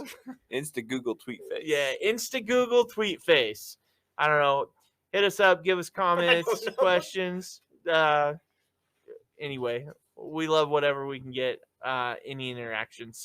Insta Google tweet face. Yeah, Insta Google tweet face. I don't know. Hit us up, give us comments, know. questions. Anyway, we love whatever we can get, any interaction. So